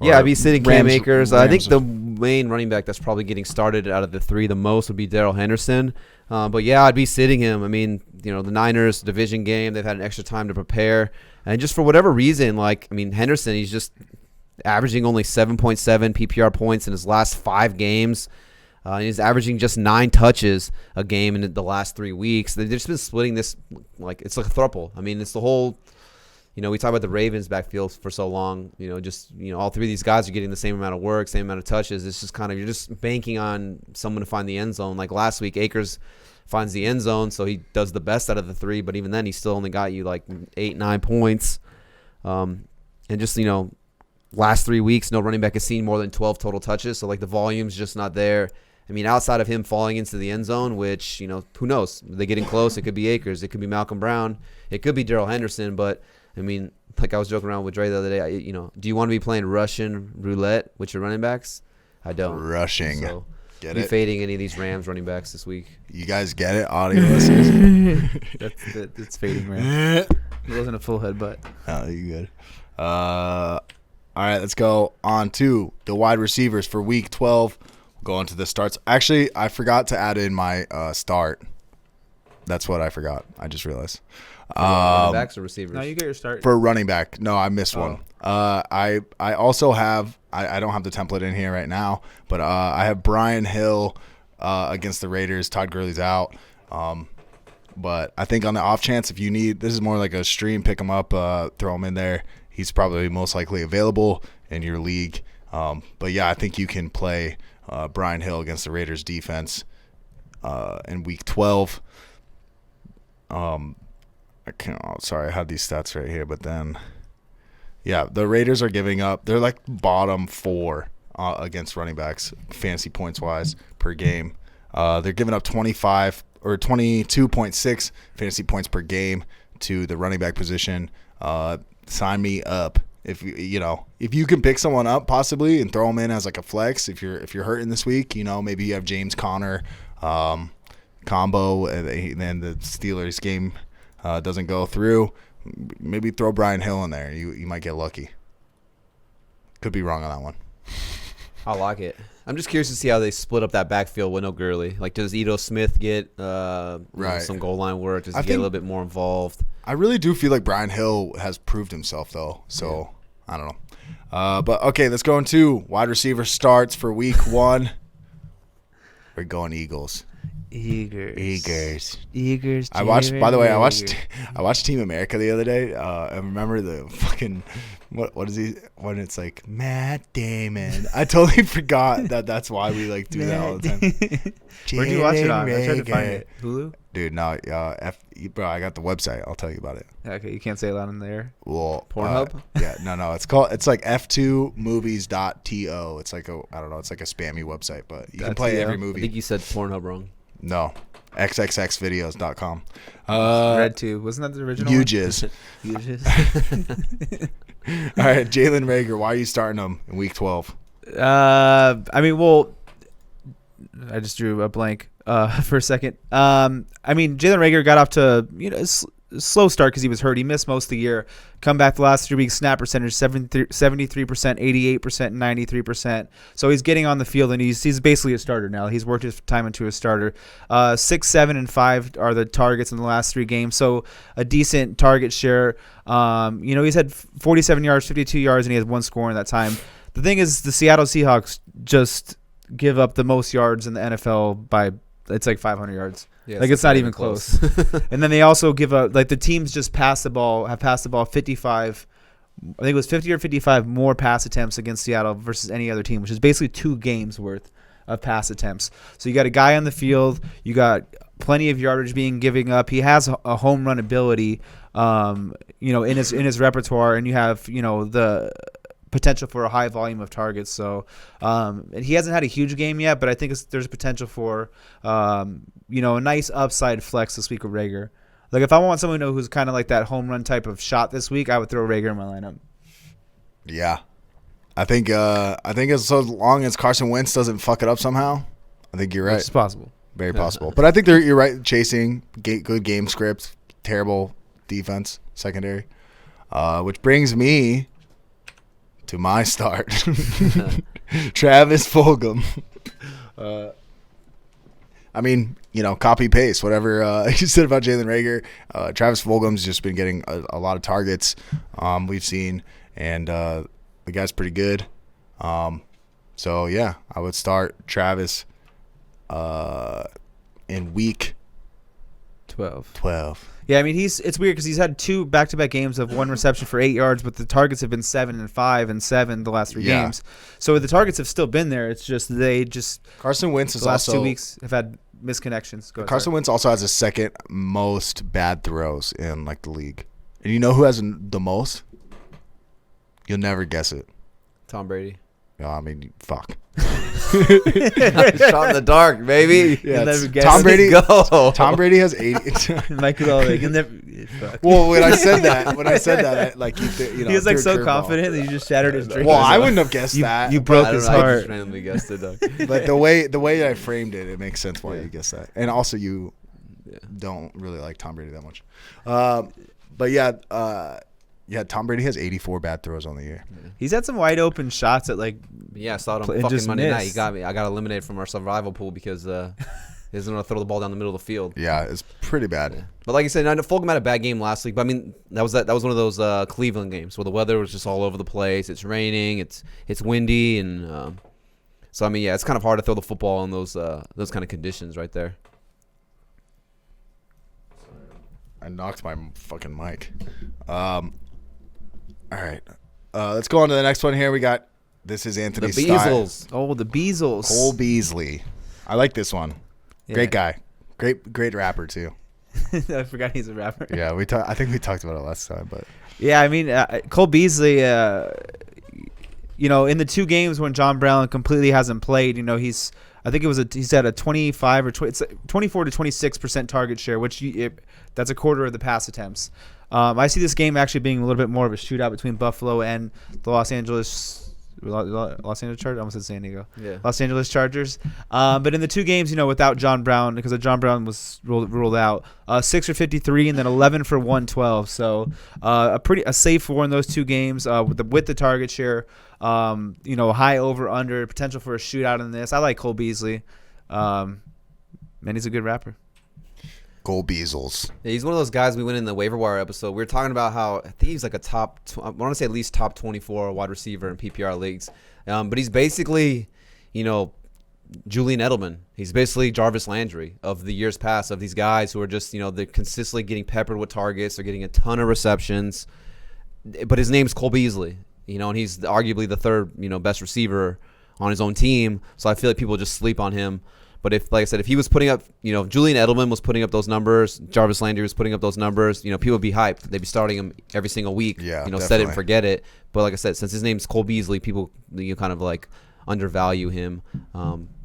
Yeah, I'd be sitting Cam Rams- Akers. I think Rams- the main running back that's probably getting started out of the 3 the most would be Darrel Henderson. But yeah, I'd be sitting him. I mean, you know, the Niners division game, they've had an extra time to prepare. And just for whatever reason, like, I mean, Henderson, he's just averaging only 7.7 PPR points in his last 5 games. He's averaging just 9 touches a game in the last 3 weeks. They've just been splitting this, like, it's like a throuple. I mean, it's the whole, you know, we talk about the Ravens backfield for so long. You know, just, you know, all 3 of these guys are getting the same amount of work, same amount of touches. It's just kind of, you're just banking on someone to find the end zone. Like last week, Akers finds the end zone, so he does the best out of the 3. But even then, he still only got you like 8-9 points. And just, you know, last 3 weeks, no running back has seen more than 12 total touches. So like the volume's just not there. I mean, outside of him falling into the end zone, which, you know, who knows? They're getting close. It could be Akers. It could be Malcolm Brown. It could be Darrel Henderson. But, I mean, like I was joking around with Dre the other day, you know, do you want to be playing Russian roulette with your running backs? I don't. Rushing. So, Get be it? fading any of these Rams running backs this week. You guys get it, audio listeners? It's fading, man. It wasn't a full headbutt. Oh, you good. All right, let's go on to the wide receivers for week 12. We'll go on to the starts. Actually, I forgot to add in my start. That's what I forgot. I just realized. Running backs or receivers? No, you get your start. For running back. No, I missed one. I also have I don't have the template in here right now, but I have Brian Hill against the Raiders. Todd Gurley's out. But I think on the off chance, if you need, this is more like a stream, pick him up, throw him in there. He's probably most likely available in your league. But yeah, I think you can play Brian Hill against the Raiders defense in week 12. I had these stats right here, but then, yeah, the Raiders are giving up. They're like bottom 4 against running backs, fantasy points wise per game. They're giving up 25 or 22.6 fantasy points per game to the running back position. Sign me up if you can pick someone up possibly and throw them in as like a flex. If you're hurting this week, you know, maybe you have James Conner combo and then the Steelers game doesn't go through. Maybe throw Brian Hill in there. You might get lucky. Could be wrong on that one. I like it. I'm just curious to see how they split up that backfield with no Gurley. Like, does Ito Smith get some goal line work? Does he get a little bit more involved? I really do feel like Brian Hill has proved himself, though. So, yeah. I don't know. But, okay, let's go into wide receiver starts for week 1. We're going Eagles. Eagers. I watched. By the way, I watched Reagor. Team America the other day. I remember the fucking what is he when it's like Matt Damon. I totally forgot that's why we like do that all the time. Where'd you watch it on? I tried to Reagor. find it. Hulu? Dude, no, bro, I got the website. I'll tell you about it. Okay, you can't say it loud in there. Well, Pornhub? Yeah, no. It's like f2movies.to. It's like I don't know. It's like a spammy website, but you can play .to. every I movie. think you said Pornhub wrong. No, xxxvideos.com. Red 2. Wasn't that the original one? UJIS. UJIS. All right, Jalen Reagor. Why are you starting him in week 12? I mean, well, I just drew a blank for a second. I mean, Jalen Reagor got off to slow start because he was hurt. He missed most of the year. Come back the last 3 weeks, snap percentage 73%, 88%, and 93%. So he's getting on the field, and he's basically a starter now. He's worked his time into a starter. 6, 7, and 5 are the targets in the last 3 games. So a decent target share. He's had 47 yards, 52 yards, and he has 1 score in that time. The thing is, the Seattle Seahawks just give up the most yards in the NFL by it's like 500 yards. Yeah, like it's not even close. And then they also give up the teams just have passed the ball 55. I think it was 50 or 55 more pass attempts against Seattle versus any other team, which is basically 2 games worth of pass attempts. So you got a guy on the field, you got plenty of yardage being giving up. He has a home run ability, in his repertoire, and you have the potential for a high volume of targets. So and he hasn't had a huge game yet, but I think there's potential for a nice upside flex this week with Reagor. Like if I want someone who's kind of like that home run type of shot this week, I would throw Reagor in my lineup. Yeah, I think as so long as Carson Wentz doesn't fuck it up somehow, I think you're right. It's possible. Very possible. But I think you're right. Chasing, good game script, terrible defense, secondary. Which brings me to my start. Travis Fulgham. Copy paste whatever you said about Jalen Reagor. Travis Fulgham's just been getting a lot of targets. We've seen, and the guy's pretty good. So yeah, I would start Travis in week 12. Yeah, I mean it's weird because he's had 2 back-to-back games of 1 reception for 8 yards, but the targets have been 7 and 5 and 7 the last 3 games. So the targets have still been there. It's just Carson Wentz is the last also 2 weeks have had misconnections. Carson Wentz also has the second most bad throws in the league, and you know who has the most? You'll never guess it. Tom Brady. No, I mean fuck. Shot in the dark, baby. Yeah, never guess Tom it. Brady. Go. Tom Brady has 80. Michael Olave, you'll never. Fuck. Well, when I said that, He was like so confident that you just shattered his dream. Well, I wouldn't have guessed that. You broke I don't his know, I heart. just randomly guessed it, Doug. But the way I framed it, it makes sense why you guessed that. And also, you don't really like Tom Brady that much. But yeah, Tom Brady has 84 bad throws on the year. He's had some wide open shots that Yeah, I saw it on And fucking just Monday night. missed. He got me. I got eliminated from our survival pool because he doesn't want to throw the ball down the middle of the field. Yeah, it's pretty bad. But like you said, Fulgham had a bad game last week. But I mean, that was one of those Cleveland games where the weather was just all over the place. It's raining. It's windy, and so I mean, yeah, it's kind of hard to throw the football in those kind of conditions right there. I knocked my fucking mic. All right. Let's go on to the next one here. This is Anthony The Stein. Beasles. Oh, the Beasles. Cole Beasley. I like this one. Yeah. Great guy. Great rapper too. I forgot he's a rapper. Yeah, I think we talked about it last time, but Yeah, I mean, Cole Beasley, in the 2 games when John Brown completely hasn't played, he's at a 25 or 20, it's 24 to 26% target share, which that's a quarter of the pass attempts. I see this game actually being a little bit more of a shootout between Buffalo and the Los Angeles Chargers. I almost said San Diego. Yeah. Los Angeles Chargers. But in the 2 games, without John Brown, because John Brown was ruled out, 6 for 53 and then 11 for 112. So a safe 4 in those 2 games with the target share. High over under potential for a shootout in this. I like Cole Beasley. Man, he's a good rapper. Cole Beasles. Yeah, he's one of those guys we went in the waiver wire episode. We were talking about how I think he's like I want to say at least top 24 wide receiver in PPR leagues. But he's basically, Julian Edelman. He's basically Jarvis Landry of the years past, of these guys who are just, they're consistently getting peppered with targets. They're getting a ton of receptions. But his name's Cole Beasley, and he's arguably the third, best receiver on his own team. So I feel like people just sleep on him. But if he was putting up, Julian Edelman was putting up those numbers, Jarvis Landry was putting up those numbers, people would be hyped. They'd be starting him every single week. Yeah, set it and forget it. But like I said, since his name's Cole Beasley, people kind of like undervalue him.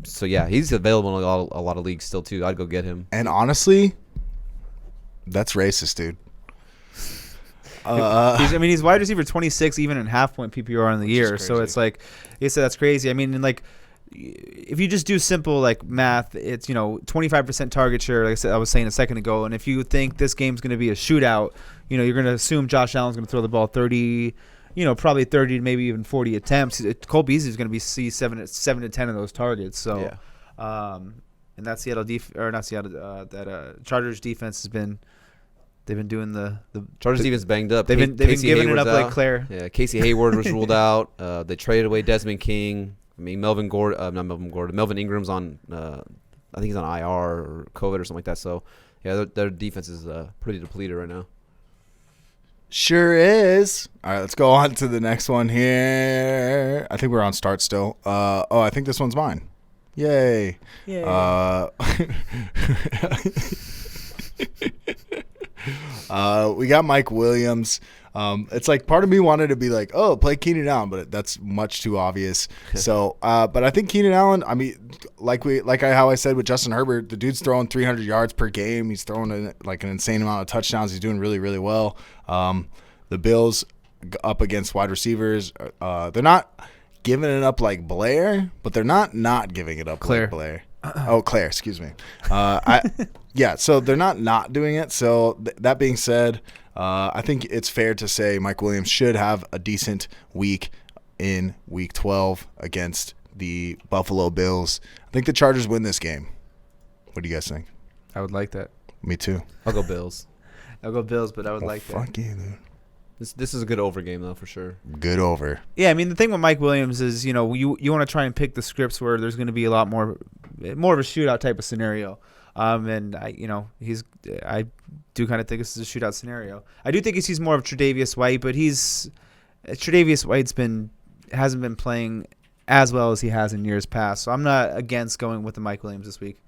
So yeah, he's available in a lot of leagues still too. I'd go get him. And honestly, that's racist, dude. He's wide receiver 26, even in half-point PPR in the year. So it's like, you said, that's crazy. I mean, and like, if you just do simple like math, it's 25% target share. Like I was saying a second ago, and if you think this game's going to be a shootout, you're going to assume Josh Allen's going to throw the ball 30, probably 30 to maybe even 40 attempts. Cole Beasley is going to be 7 to 10 of those targets. So, yeah. And that Chargers defense has been. They've been doing the Chargers defense banged up. They've been giving it up like Claire. Yeah, Casey Hayward was ruled out. They traded away Desmond King. I mean, Melvin Ingram's on. I think he's on IR or COVID or something like that. So, yeah, their defense is pretty depleted right now. Sure is. All right, let's go on to the next one here. I think we're on start still. I think this one's mine. Yay. We got Mike Williams. It's like part of me wanted to be like, oh, play Keenan Allen, but that's much too obvious. So, but I think Keenan Allen, I mean, how I said with Justin Herbert, the dude's throwing 300 yards per game. He's throwing an insane amount of touchdowns. He's doing really, really well. The Bills up against wide receivers, they're not giving it up like Blair, but they're not giving it up like Blair. Oh, Claire, excuse me. So they're not doing it. So that being said, I think it's fair to say Mike Williams should have a decent week in Week 12 against the Buffalo Bills. I think the Chargers win this game. What do you guys think? I would like that. Me too. I'll go Bills. I'll go Bills, but I would like that. Fuck you, dude. This is a good over game, though, for sure. Good over. Yeah, I mean, the thing with Mike Williams is, you want to try and pick the scripts where there's going to be a lot more of a shootout type of scenario. And I do kind of think this is a shootout scenario. I do think he sees more of Tre'Davious White, but Tre'Davious White's hasn't been playing as well as he has in years past. So I'm not against going with the Mike Williams this week.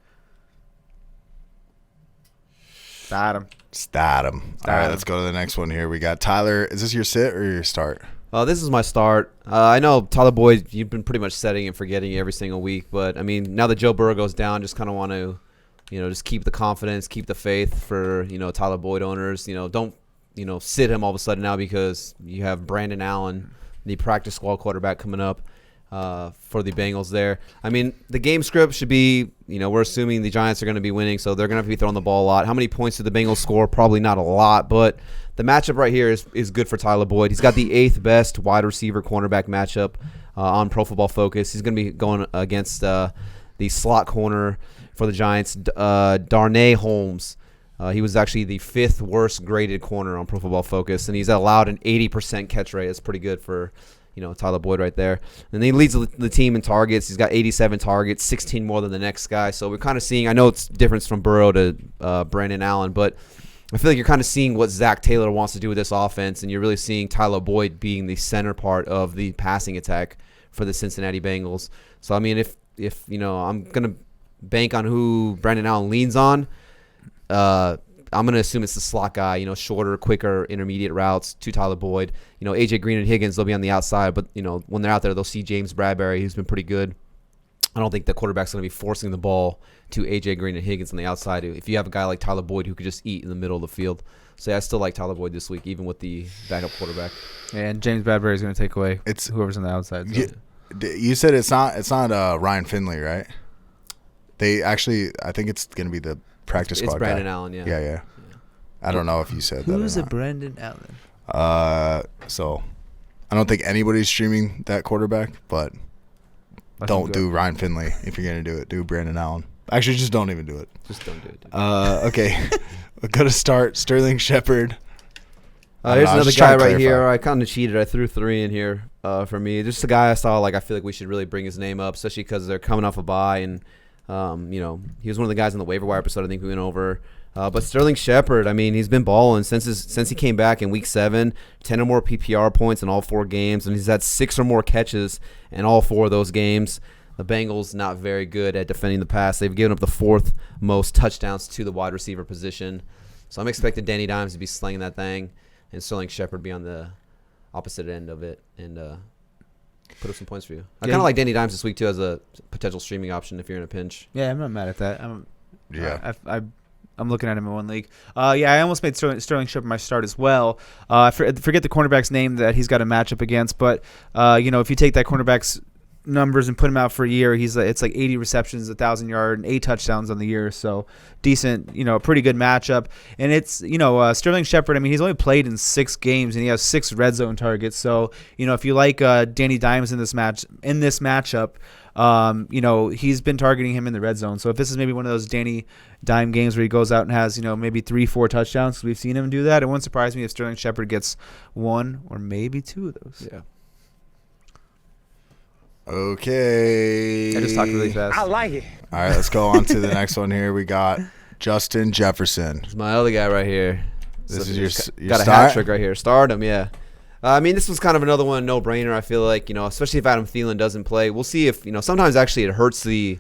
Start him. All right, let's go to the next one here. We got Tyler. Is this your sit or your start? This is my start. I know Tyler Boyd, you've been pretty much setting and forgetting every single week. But, I mean, now that Joe Burrow goes down, just kind of want to, just keep the confidence, keep the faith for, Tyler Boyd owners. Don't, sit him all of a sudden now because you have Brandon Allen, the practice squad quarterback, coming up for the Bengals there. I mean, the game script should be, we're assuming the Giants are going to be winning, so they're going to have to be throwing the ball a lot. How many points did the Bengals score? Probably not a lot, but the matchup right here is good for Tyler Boyd. He's got the 8th best wide receiver cornerback matchup on Pro Football Focus. He's going to be going against the slot corner for the Giants, Darnay Holmes. He was actually the 5th worst graded corner on Pro Football Focus, and he's allowed an 80% catch rate. That's pretty good for Tyler Boyd right there. And he leads the team in targets. He's got 87 targets, 16 more than the next guy. So we're kind of seeing, I know it's difference from Burrow to Brandon Allen, but I feel like you're kind of seeing what Zach Taylor wants to do with this offense, and you're really seeing Tyler Boyd being the center part of the passing attack for the Cincinnati Bengals. So, I mean, if I'm going to bank on who Brandon Allen leans on, I'm going to assume it's the slot guy, shorter, quicker, intermediate routes to Tyler Boyd. AJ Green and Higgins, they'll be on the outside, but, when they're out there, they'll see James Bradbury, who's been pretty good. I don't think the quarterback's going to be forcing the ball to AJ Green and Higgins on the outside if you have a guy like Tyler Boyd who could just eat in the middle of the field. So, yeah, I still like Tyler Boyd this week, even with the backup quarterback. And James Bradbury is going to take away whoever's on the outside. So. You said it's not Ryan Finley, right? I think it's going to be the practice squad It's Brandon guy. Allen, yeah. Yeah. I don't know if you said that or Who's a not. Brandon Allen? So I don't think anybody's streaming that quarterback, but don't do Ryan Finley if you're going to do it. Do Brandon Allen. Actually, just don't even do it. Just don't do it. Dude. Okay. We're going to start Sterling Sheppard. Here's another guy right here. I kind of cheated. I threw 3 in here. for me. Just a guy I saw, I feel like we should really bring his name up, especially because they're coming off a bye. And, he was one of the guys in the waiver wire episode I think we went over. But Sterling Sheppard, he's been balling since he came back in Week 7, 10 or more PPR points in all 4 games, and he's had 6 or more catches in all 4 of those games. The Bengals not very good at defending the pass. They've given up the 4th most touchdowns to the wide receiver position. So I'm expecting Danny Dimes to be slinging that thing and Sterling Sheppard be on the opposite end of it and put up some points for you. I kind of like Danny Dimes this week, too, as a potential streaming option if you're in a pinch. Yeah, I'm not mad at that. I'm looking at him in one league. I almost made Sterling Sheppard my start as well. I forget the cornerback's name that he's got a matchup against, but if you take that cornerback's numbers and put him out for a year, it's like 80 receptions, 1,000 yards, and 8 touchdowns on the year. So decent, a pretty good matchup. And it's Sterling Sheppard. He's only played in 6 games and he has 6 red zone targets. So if you like Danny Dimes in this matchup. He's been targeting him in the red zone. So if this is maybe one of those Danny Dime games where he goes out and has, maybe 3-4 touchdowns, we've seen him do that. It wouldn't surprise me if Sterling Sheppard gets 1 or maybe 2 of those. Yeah. Okay. I just talked really fast. I like it. All right, let's go on to the next one here. We got Justin Jefferson. It's my other guy right here. This is your got start? a hat trick right here. Start him, yeah. This was kind of another one, no-brainer, I feel like, especially if Adam Thielen doesn't play. We'll see if, sometimes actually it hurts the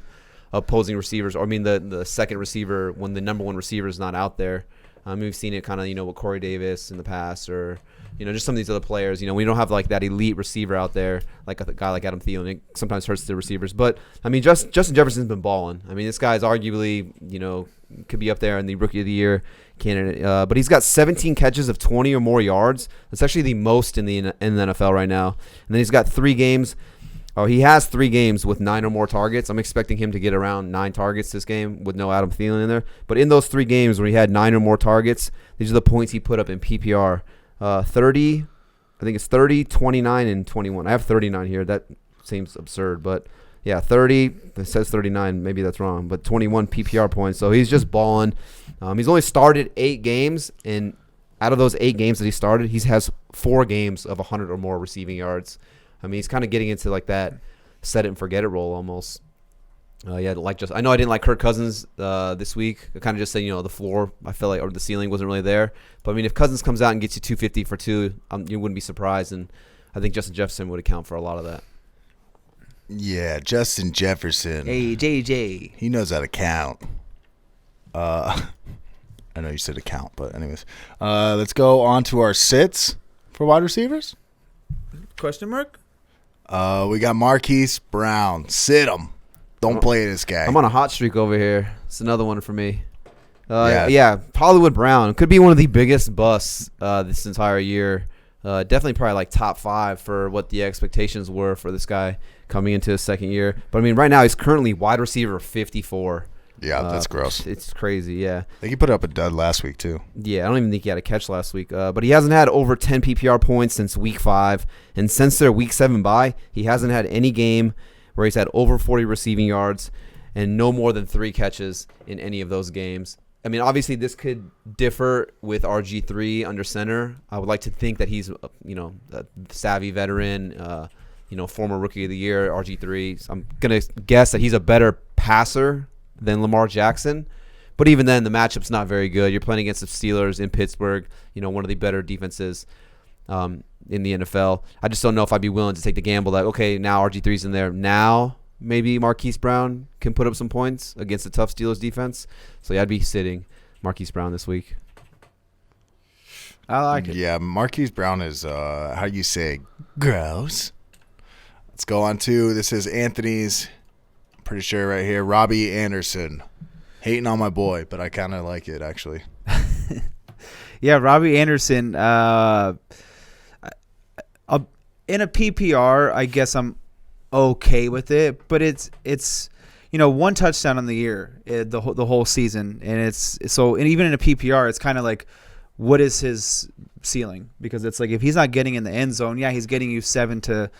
opposing receivers, or the second receiver when the number 1 receiver is not out there. We've seen it kind of, with Corey Davis in the past, or, just some of these other players. We don't have that elite receiver out there, like a guy like Adam Thielen. It sometimes hurts the receivers. But, Justin Jefferson's been balling. This guy's arguably, could be up there in the Rookie of the Year candidate. But he's got 17 catches of 20 or more yards. That's actually the most in the NFL right now. And then he's got 3 games. He has 3 games with 9 or more targets. I'm expecting him to get around 9 targets this game with no Adam Thielen in there. But in those 3 games where he had 9 or more targets, these are the points he put up in PPR. 30, I think it's 30, 29, and 21. I have 39 here. That seems absurd, but yeah, 30. It says 39. Maybe that's wrong, but 21 PPR points. So he's just balling. He's only started 8 games, and out of those 8 games that he started, he has 4 games of 100 or more receiving yards. He's kind of getting into that set it and forget it role almost. I know I didn't like Kirk Cousins this week. I kind of just said, the floor, I felt like, or the ceiling wasn't really there. But, if Cousins comes out and gets you 250 for 2, you wouldn't be surprised. And I think Justin Jefferson would account for a lot of that. Yeah, Justin Jefferson. Hey, JJ. He knows how to count. I know you said account, but anyways. Let's go on to our sits for wide receivers. Question mark? We got Marquise Brown. Sit him. Don't play this guy. I'm on a hot streak over here. It's another one for me. Hollywood Brown could be one of the biggest busts this entire year. Definitely probably top 5 for what the expectations were for this guy coming into his second year. But right now he's currently wide receiver 54. Yeah, that's gross. It's crazy, yeah. I think he put up a dud last week too. Yeah, I don't even think he had a catch last week. But he hasn't had over 10 PPR points since Week 5. And since their Week 7 bye, he hasn't had any game where he's had over 40 receiving yards and no more than 3 catches in any of those games. Obviously this could differ with RG3 under center. I would like to think that he's, a savvy veteran, former Rookie of the Year, RG3. So I'm going to guess that he's a better passer than Lamar Jackson. But even then, the matchup's not very good. You're playing against the Steelers in Pittsburgh, one of the better defenses in the NFL. I just don't know if I'd be willing to take the gamble okay, now RG3's in there. Now maybe Marquise Brown can put up some points against the tough Steelers defense. So, yeah, I'd be sitting Marquise Brown this week. I like it. Yeah, Marquise Brown is, how do you say, gross. Let's go on to, this is Anthony's, pretty sure right here, Robby Anderson. Hating on my boy, but I kind of like it, actually. Yeah, Robby Anderson, in a PPR, I guess I'm okay with it, but it's 1 touchdown on the year, the whole season, and even in a PPR, it's kind of like, what is his ceiling? Because it's if he's not getting in the end zone, yeah, he's getting you 7 to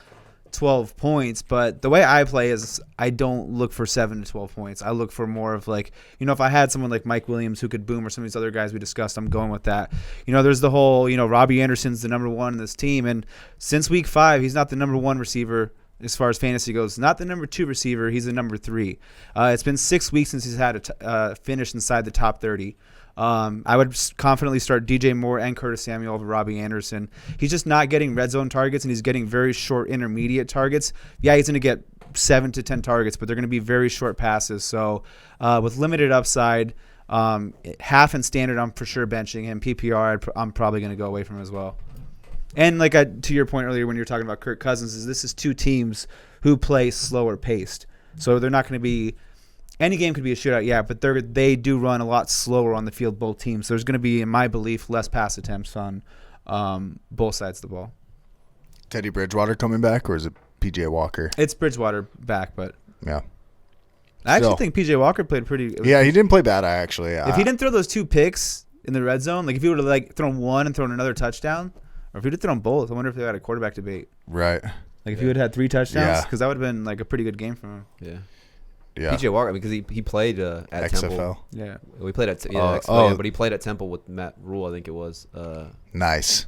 12 points, but the way I play is I don't look for 7 to 12 points. I look for more of like, if I had someone like Mike Williams who could boom or some of these other guys we discussed, I'm going with that. There's the whole, Robby Anderson's the number 1 in this team, and since week 5, he's not the number 1 receiver as far as fantasy goes. Not the number 2 receiver, he's the number 3. It's been 6 weeks since he's had a finish inside the top 30. I would confidently start DJ Moore and Curtis Samuel over Robby Anderson. He's just not getting red zone targets, and he's getting very short intermediate targets. Yeah, he's going to get 7 to 10 targets, but they're going to be very short passes. So with limited upside, half and standard, I'm for sure benching him. PPR, I'm probably going to go away from him as well. And to your point earlier when you were talking about Kirk Cousins, this is 2 teams who play slower paced. So they're not going to be – any game could be a shootout, yeah, but they do run a lot slower on the field, both teams. So there's going to be, in my belief, less pass attempts on both sides of the ball. Teddy Bridgewater coming back, or is it P.J. Walker? It's Bridgewater back, but yeah. I actually think P.J. Walker played pretty. Yeah, he didn't play bad. If he didn't throw those 2 picks in the red zone, like if he would have thrown one and thrown another touchdown, or if he would have thrown both, I wonder if they had a quarterback debate. Right. If he would have had 3 touchdowns, because that would have been a pretty good game for him. Yeah. Yeah. PJ Walker, because he played at XFL. Temple. Yeah. We played at XFL, but he played at Temple with Matt Rule, I think it was. Nice.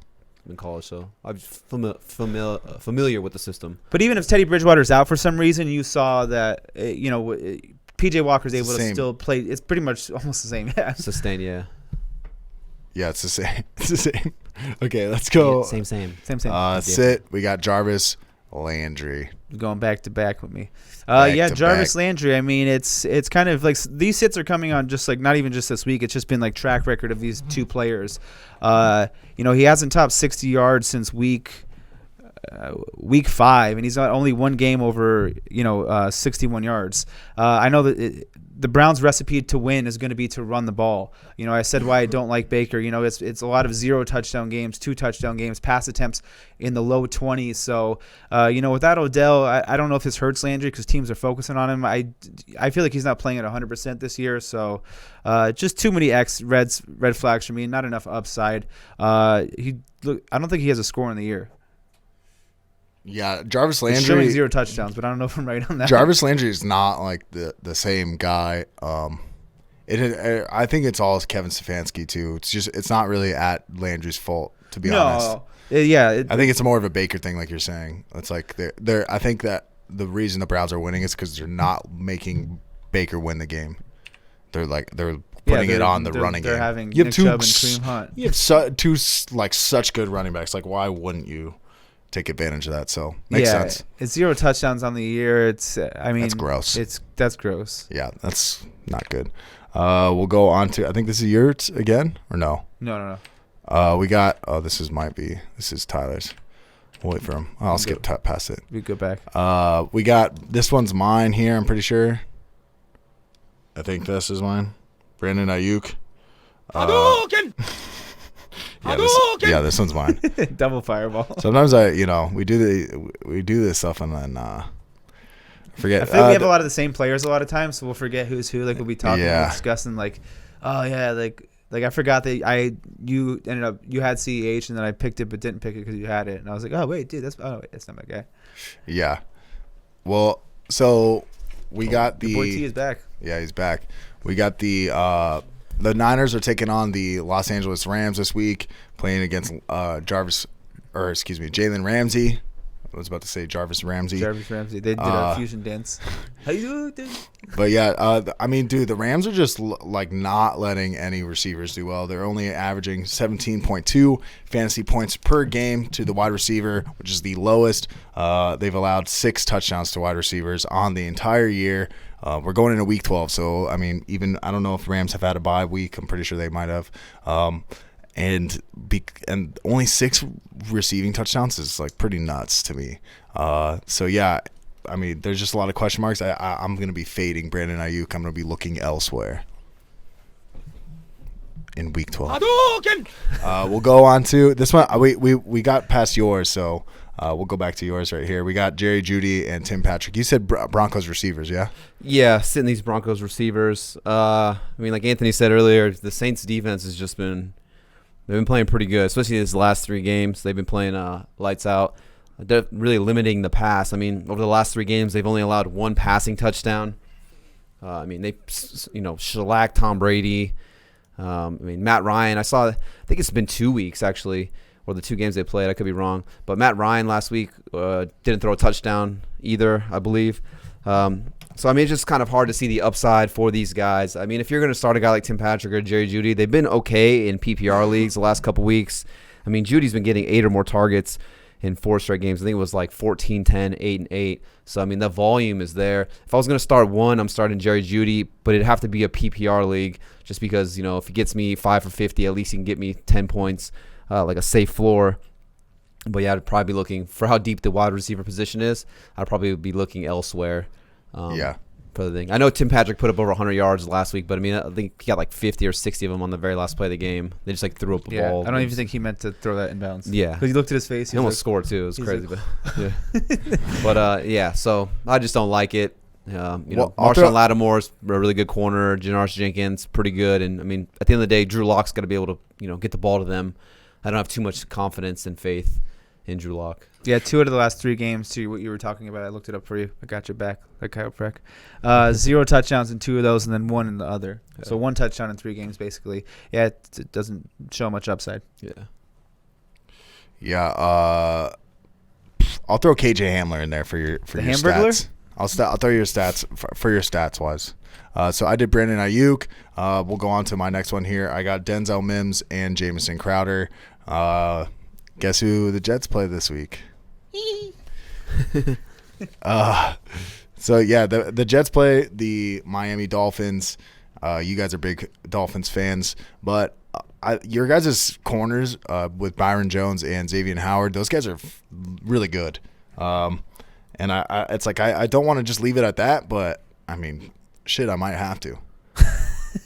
In college, so I'm familiar with the system. But even if Teddy Bridgewater's out for some reason, you saw that PJ Walker's able to still play. It's pretty much almost the same. Yeah. Sustained, yeah. Yeah, it's the same. It's the same. Okay, let's go. Yeah, same. Sit. We got Jarvis Landry. Going back to back with me. back. Jarvis Landry. I mean, it's kind of like these sits are coming on just like not even just this week. It's just been like track record of these 2 players. He hasn't topped 60 yards since week 5, and he's got only 1 game over 61 yards. I know that the Browns' recipe to win is going to be to run the ball. I said why I don't like Baker. It's a lot of 0 touchdown games, 2 touchdown games, pass attempts in the low 20s. So, without Odell, I don't know if this hurts Landry because teams are focusing on him. I feel like he's not playing at 100% this year. So, just too many red flags for me. Not enough upside. I don't think he has a score in the year. Yeah, Jarvis Landry. It's showing 0 touchdowns, but I don't know if I'm right on that. Jarvis Landry is not like the same guy. I think it's all Kevin Stefanski too. It's not really at Landry's fault, to be honest. Yeah, I think it's more of a Baker thing, like you're saying. It's like they're. I think that the reason the Browns are winning is because they're not making Baker win the game. They're putting it on the running game. They're having you have Nick 2 Chubb and Kareem Hunt. You have 2 such good running backs. Like, why wouldn't you take advantage of that? So makes sense. It's 0 touchdowns on the year. That's gross. That's gross. Yeah, that's not good. We'll go on to, I think this is yours again, or no? No. We got. This is Tyler's. We'll wait for him. I'll skip past it. We go back. We got, this one's mine here. I'm pretty sure. I think this is mine. Brandon Aiyuk. This one's mine. Double fireball. Sometimes we do this stuff and then forget. I feel like we have a lot of the same players a lot of times, so we'll forget who's who. Like we'll be talking and discussing like, oh yeah, like I forgot that you had CEH and then I picked it but didn't pick it because you had it, and I was like, oh wait, dude, that's not my guy. Yeah. Well, so we got the boy T is back. Yeah, he's back. We got the Niners are taking on the Los Angeles Rams this week, playing against Jalen Ramsey. I was about to say Jarvis Ramsey. They did a fusion dance. How you doing? But yeah, the Rams are just not letting any receivers do well. They're only averaging 17.2 fantasy points per game to the wide receiver, which is the lowest. They've allowed 6 touchdowns to wide receivers on the entire year. We're going into week 12, so I don't know if Rams have had a bye week. I'm pretty sure they might have. And only 6 receiving touchdowns is pretty nuts to me. So yeah, there's just a lot of question marks. I'm going to be fading Brandon Aiyuk. I'm going to be looking elsewhere in week 12. We'll go on to this one. We got past yours, so we'll go back to yours right here. We got Jerry Jeudy and Tim Patrick. You said Broncos receivers, yeah? Yeah, sitting these Broncos receivers. Like Anthony said earlier, the Saints defense has just been – they've been playing pretty good, especially these last 3 games. They've been playing lights out. They're really limiting the pass. I mean, over the last 3 games, they've only allowed 1 passing touchdown. I mean, they shellacked Tom Brady. I mean, Matt Ryan. I think it's been 2 weeks actually, or the 2 games they played. I could be wrong, but Matt Ryan last week didn't throw a touchdown either, I believe. So I mean, it's just kind of hard to see the upside for these guys. I mean, if you're going to start a guy like Tim Patrick or Jerry Jeudy, they've been okay in PPR leagues the last couple weeks. I mean, Judy's been getting 8 or more targets in 4 straight games. I think it was like 14, 10, 8, and 8. So, I mean, the volume is there. If I was going to start one, I'm starting Jerry Jeudy, but it'd have to be a PPR league just because, if he gets me 5 for 50, at least he can get me 10 points, like a safe floor. But, yeah, I'd probably be looking for how deep the wide receiver position is. I'd probably be looking elsewhere. For the thing. I know Tim Patrick put up over 100 yards last week, but I mean, I think he got like 50 or 60 of them on the very last play of the game. They just threw up the ball. I don't even think he meant to throw that inbounds. Yeah. Because he looked at his face. He almost scored too. It was crazy. But so I just don't like it. Marshawn Lattimore's a really good corner. Janoris Jenkins, pretty good. And I mean, at the end of the day, Drew Lock's got to be able to, get the ball to them. I don't have too much confidence and faith in Drew Lock. Yeah, 2 out of the last 3 games, to what you were talking about. I looked it up for you. I got your back, like Kyle Freck. 0 touchdowns in 2 of those, and then 1 in the other. Yeah. So 1 touchdown in 3 games, basically. Yeah, it doesn't show much upside. Yeah. I'll throw KJ Hamler in there for your stats. I'll throw your stats for your stats wise. So I did Brandon Aiyuk. We'll go on to my next one here. I got Denzel Mims and Jamison Crowder. Guess who the Jets play this week? So yeah, the Jets play the Miami Dolphins. You guys are big Dolphins fans, but your guys' corners with Byron Jones and Xavier Howard, those guys are really good. And it's like I don't want to just leave it at that, but I mean, shit, I might have to.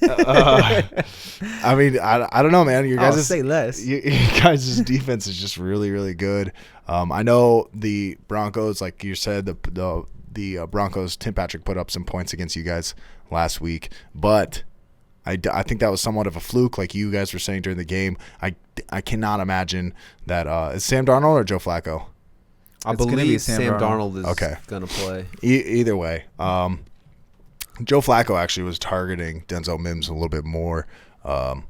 I mean, I don't know, man. Your guys' say less. You guys' defense is just really, really good. I know the Broncos, like you said, the Broncos. Tim Patrick put up some points against you guys last week, but I think that was somewhat of a fluke, like you guys were saying during the game. I cannot imagine that. Is Sam Darnold or Joe Flacco? I believe Sam Darnold is going to play. Either way. Joe Flacco actually was targeting Denzel Mims a little bit more. I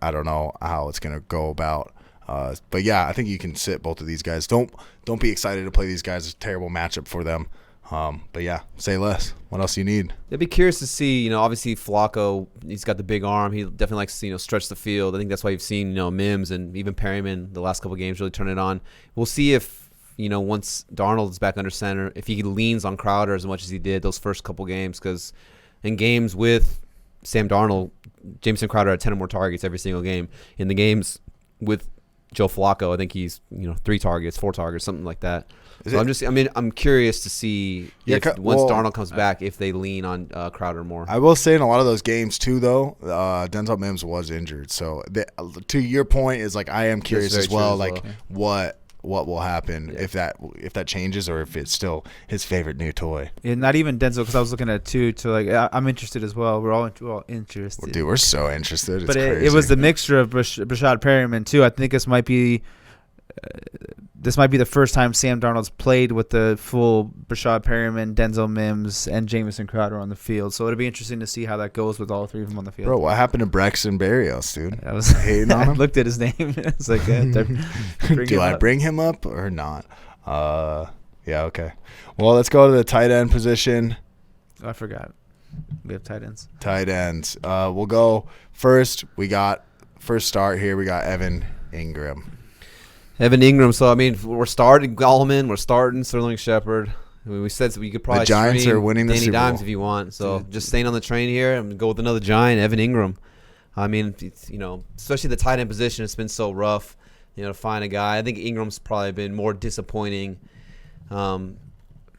don't know how it's going to go about. But, yeah, I think you can sit both of these guys. Don't be excited to play these guys. It's a terrible matchup for them. But, yeah, say less. What else do you need? I'd be curious to see, obviously Flacco, he's got the big arm. He definitely likes to, stretch the field. I think that's why you've seen, Mims and even Perryman the last couple of games really turn it on. We'll see if, once Darnold is back under center, if he leans on Crowder as much as he did those first couple games, because in games with Sam Darnold, Jameson Crowder had 10 or more targets every single game. In the games with Joe Flacco, I think he's 3 targets, 4 targets, something like that. So I'm curious to see if once Darnold comes back, if they lean on Crowder more. I will say in a lot of those games too, though, Denzel Mims was injured. So to your point is like I am curious as well, like what will happen if that changes or if it's still his favorite new toy. Yeah, not even Denzel, because I was looking at to like I'm interested as well. We're all interested. Well, dude, we're so interested. But it was the mixture of Brashad Perryman too. I think this might be the first time Sam Darnold's played with the full Brashad Perryman, Denzel Mims, and Jamison Crowder on the field. So it'll be interesting to see how that goes with all 3 of them on the field. Bro, what happened to Braxton Berrios, dude? I was hating on him. I looked at his name. I was like, do I bring him up or not? Yeah, okay. Well, let's go to the tight end position. Oh, I forgot. We have tight ends. Tight ends. We'll go first. We got first start here. We got Evan Ingram. So, I mean, we're starting Gallman. We're starting Sterling Sheppard. I mean, we said we could probably the Giants are winning the Danny Super Dimes Bowl if you want. So, just staying on the train here. I'm going to go with another Giant, Evan Ingram. I mean, especially the tight end position, it's been so rough, to find a guy. I think Ingram's probably been more disappointing for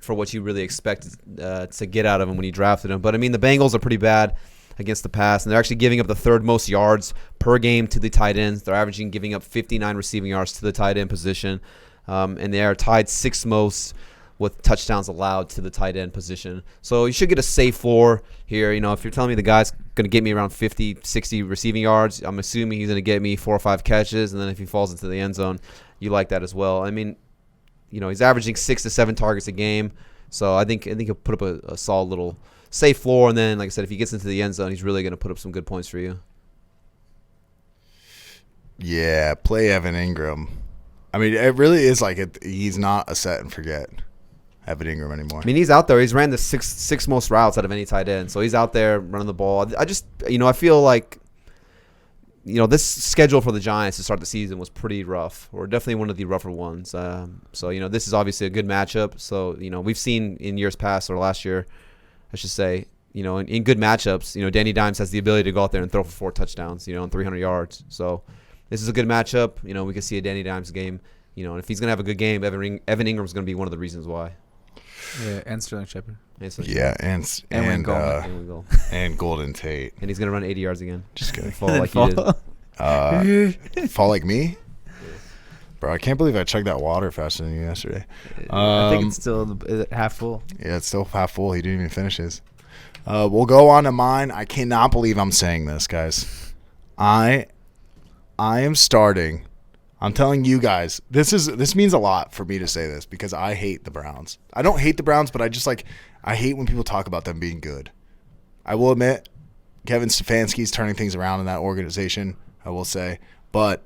what you really expected to get out of him when you drafted him. But, I mean, the Bengals are pretty bad against the pass, and they're actually giving up the 3rd most yards per game to the tight ends. They're averaging giving up 59 receiving yards to the tight end position, and they are tied 6th most with touchdowns allowed to the tight end position. So you should get a safe floor here. If you're telling me the guy's going to get me around 50, 60 receiving yards, I'm assuming he's going to get me 4 or 5 catches, and then if he falls into the end zone, you like that as well. I mean, he's averaging 6 to 7 targets a game. So I think he'll put up a solid little safe floor. And then, like I said, if he gets into the end zone, he's really going to put up some good points for you. Yeah, play Evan Ingram. I mean, it really is like he's not a set and forget Evan Ingram anymore. I mean, he's out there. He's ran the six most routes out of any tight end. So he's out there running the ball. I just, I feel like, this schedule for the Giants to start the season was pretty rough, or definitely one of the rougher ones. So, this is obviously a good matchup. So, we've seen in years past, or last year, I should say, in good matchups, Danny Dimes has the ability to go out there and throw for 4 touchdowns, and 300 yards. So this is a good matchup. We could see a Danny Dimes game. And if he's going to have a good game, Evan Ingram's going to be one of the reasons why. Yeah, and Sterling Sheppard. Yeah, and Gallman. And Golden Tate. And he's going to run 80 yards again. Just kidding. Fall like you did. Fall like me? Bro, I can't believe I chugged that water faster than you yesterday. I think it's still half full. Yeah, it's still half full. He didn't even finish his. We'll go on to mine. I cannot believe I'm saying this, guys. I am starting. I'm telling you guys, this means a lot for me to say this because I hate the Browns. I don't hate the Browns, but I hate when people talk about them being good. I will admit, Kevin Stefanski's turning things around in that organization, I will say. But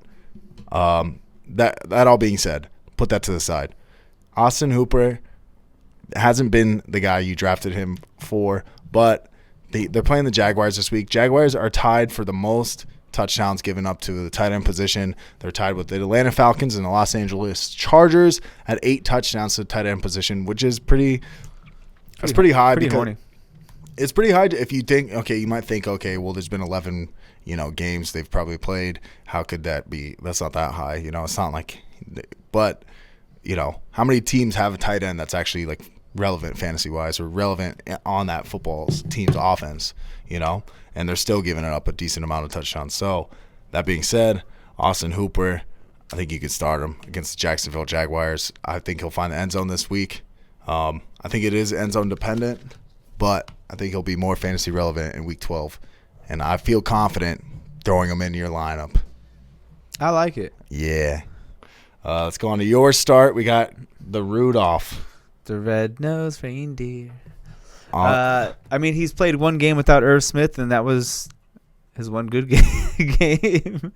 that all being said, put that to the side. Austin Hooper hasn't been the guy you drafted him for, but they're playing the Jaguars this week. Jaguars are tied for the most touchdowns given up to the tight end position. They're tied with the Atlanta Falcons and the Los Angeles Chargers at 8 touchdowns to the tight end position, which is pretty high. Pretty horny. It's pretty high if you think, okay, you might think, okay, well, there's been 11, games they've probably played. How could that be? That's not that high. It's not like, but, how many teams have a tight end that's actually like relevant fantasy-wise or relevant on that football team's offense, and they're still giving it up a decent amount of touchdowns. So that being said, Austin Hooper, I think you could start him against the Jacksonville Jaguars. I think he'll find the end zone this week. I think it is end zone dependent, but I think he'll be more fantasy relevant in week 12. And I feel confident throwing him into your lineup. I like it. Yeah. Let's go on to your start. We got the Rudolph. The red-nosed reindeer. He's played one game without Irv Smith, and that was his one good game.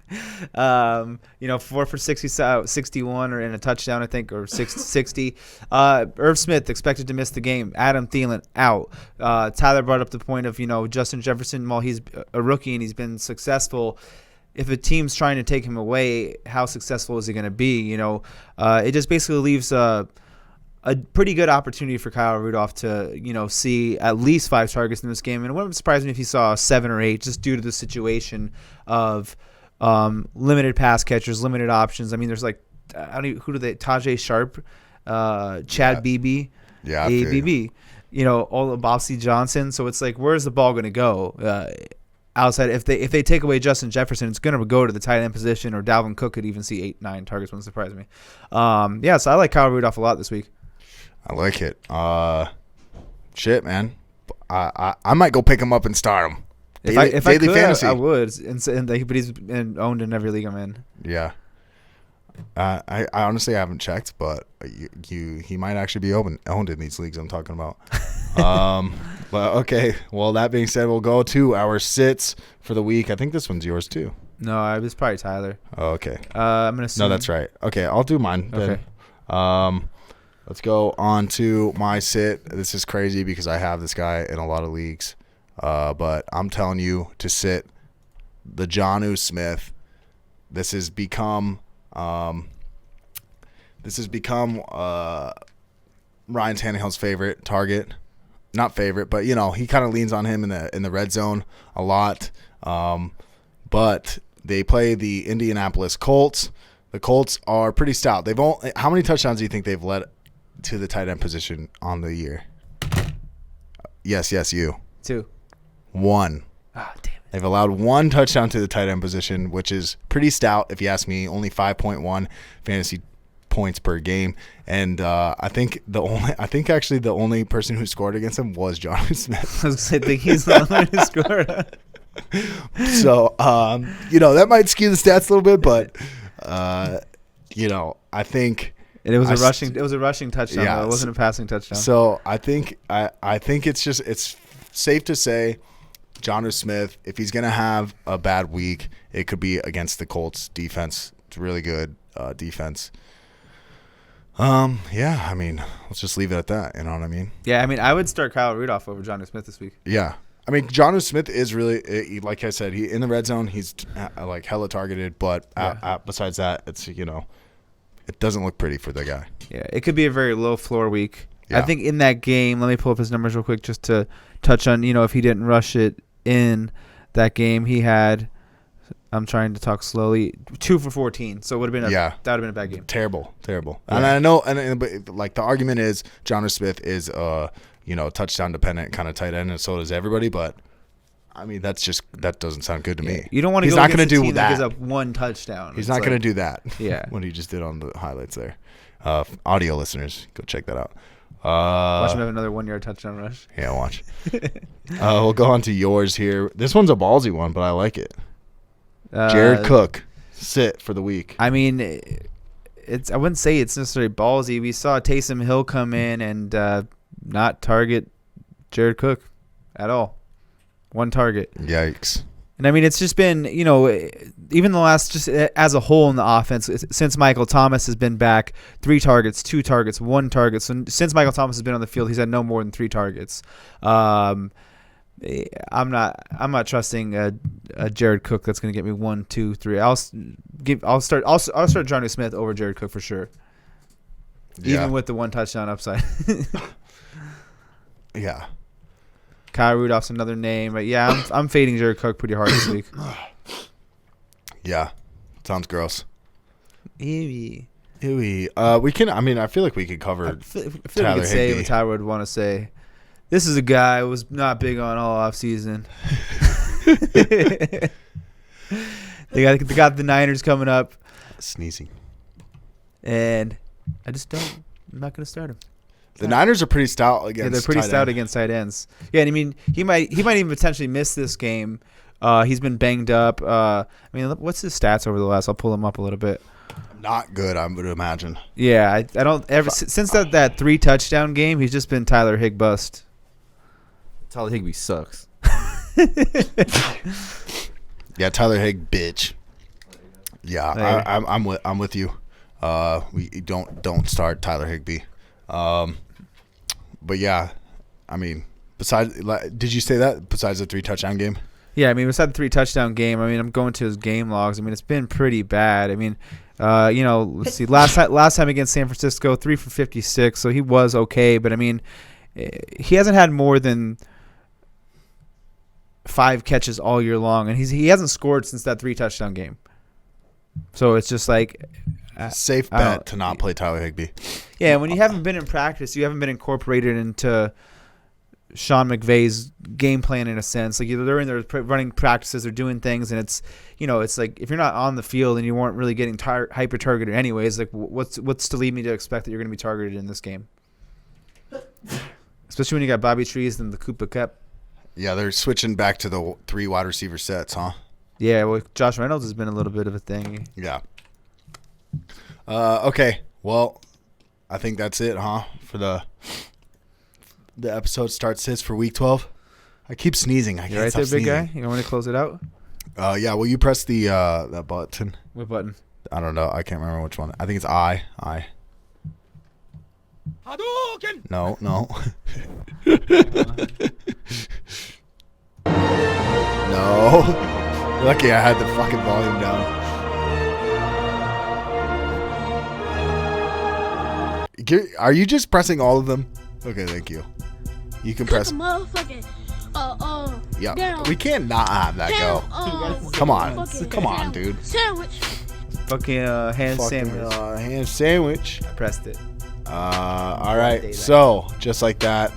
4 for 61 or in a touchdown, I think, or 60. Irv Smith expected to miss the game. Adam Thielen out. Tyler brought up the point of, Justin Jefferson, while he's a rookie and he's been successful, if a team's trying to take him away, how successful is he going to be? It just basically leaves a pretty good opportunity for Kyle Rudolph to, see at least 5 targets in this game. And it wouldn't surprise me if he saw 7 or 8 just due to the situation of limited pass catchers, limited options. I mean, there's Tajay Sharp, Chad Beebe, ABB, all of Bobsy Johnson. So it's like, where's the ball going to go? Outside, if they take away Justin Jefferson, it's going to go to the tight end position, or Dalvin Cook could even see 8-9 targets. Wouldn't surprise me. So I like Kyle Rudolph a lot this week. I like it. Shit, man. I might go pick him up and start him. If I could, fantasy. I would. But he's been owned in every league I'm in. Yeah. I honestly haven't checked, but he might actually be owned in these leagues I'm talking about. But okay. Well, that being said, we'll go to our sits for the week. I think this one's yours too. No, it was probably Tyler. Oh, okay. I'm gonna assume. No, that's right. Okay, I'll do mine then. Okay. Let's go on to my sit. This is crazy because I have this guy in a lot of leagues. But I'm telling you to sit the Jonnu Smith. This has become Ryan Tannehill's favorite target. Not favorite, but he kind of leans on him in the red zone a lot. But they play the Indianapolis Colts. The Colts are pretty stout. How many touchdowns do you think they've led to the tight end position on the year? Yes, you. 2. 1. Ah, damn it. They've allowed 1 touchdown to the tight end position, which is pretty stout if you ask me. Only 5.1 fantasy points per game, and I think actually the only person who scored against him was Jonnu Smith. I think he's the only one who scored. So that might skew the stats a little bit, but I think And it was a rushing touchdown. Yeah, though. It wasn't a passing touchdown. So I think it's safe to say Jonnu Smith, if he's gonna have a bad week, it could be against the Colts defense. It's really good defense. Yeah, I mean, let's just leave it at that. You know what I mean? Yeah, I mean, I would start Kyle Rudolph over Jonnu Smith this week. Yeah. I mean, Jonnu Smith is really, like I said, he in the red zone, he's like hella targeted, but besides that, it's, you know, it doesn't look pretty for the guy. Yeah, it could be a very low floor week. Yeah. I think in that game, let me pull up his numbers real quick just to touch on, you know, if he didn't rush it in that game, he had, I'm trying to talk slowly, 2 for 14. So it would have been that would have been a bad game. Terrible. Yeah. And I know, but like the argument is Jonnu Smith is you know, touchdown dependent kind of tight end, and so does everybody. But I mean, that doesn't sound good to me. You don't want to. He's go not going to do that. Gives up one touchdown. He's not going to do that. Yeah. What he just did on the highlights there. Audio listeners, go check that out. Watch him have another 1-yard touchdown rush. Yeah, watch. We'll go on to yours here. This one's a ballsy one, but I like it. Jared Cook, sit for the week. I mean, I wouldn't say it's necessarily ballsy. We saw Taysom Hill come in and not target Jared Cook at all. One target. Yikes. And I mean, it's just been, you know, even the last, just as a whole in the offense, since Michael Thomas has been back, 3 targets, 2 targets, 1 target. So since Michael Thomas has been on the field, he's had no more than 3 targets. I'm not trusting a Jared Cook that's going to get me 1, 2, 3. I'll start Jonnu Smith over Jared Cook for sure. Yeah. Even with the 1 touchdown upside. Yeah. Kyle Rudolph's another name, but yeah, I'm fading Jared Cook pretty hard this week. Yeah. Sounds gross. Ewy. We can. I mean, I feel like we could cover. I feel we Tyler could say Higbee. what Tyler would want to say. This is a guy who was not big on all offseason. They got the Niners coming up, Sneezing. and I'm not going to start him. The Niners are pretty stout against. Yeah, they're pretty tight stout end. against tight ends. Yeah, and I mean, he might even potentially miss this game. He's been banged up. I mean, what's his stats over the last? I'll pull him up a little bit. Not good, I would imagine. Yeah, I don't ever since that 3 touchdown game, he's just been Tyler Higg bust. Tyler Higbee sucks. Yeah, Tyler Higg, bitch. Yeah, Hey. I'm with you. We don't start Tyler Higbee. But yeah, I mean, did you say that besides the 3 touchdown game? Yeah, I mean, besides the 3 touchdown game, I mean, I'm going to his game logs. I mean, it's been pretty bad. I mean, you know, let's see. Last time against San Francisco, 3 for 56, so he was okay. But I mean, he hasn't had more than 5 catches all year long, and he hasn't scored since that 3 touchdown game. So it's just like Safe bet to not play Tyler Higbee. Yeah, when you haven't been in practice, you haven't been incorporated into Sean McVay's game plan in a sense. Like they're in there running practices, they're doing things, and it's, you know, it's like if you're not on the field and you weren't really getting hyper targeted anyways, like what's to lead me to expect that you're going to be targeted in this game? Especially when you got Bobby Trees and the Cooper Cup. Yeah, they're switching back to the 3 wide receiver sets, huh? Yeah, well, Josh Reynolds has been a little bit of a thing. Yeah. Okay. Well, I think that's it, huh? For the episode starts sits for week 12. I keep sneezing. I can't You right stop there, big sneezing. guy? You want me to close it out? Yeah. Will you press the that button? What button? I don't know. I can't remember which one. I think it's I. No. No. Lucky I had the fucking volume down. Are you just pressing all of them? Okay, thank you. You can press. Motherfucking, Yeah, Darrel. we can't not have that go. Come on, dude. Sandwich. Fucking ham sandwich. Ham sandwich. I pressed it. All right. So just like that,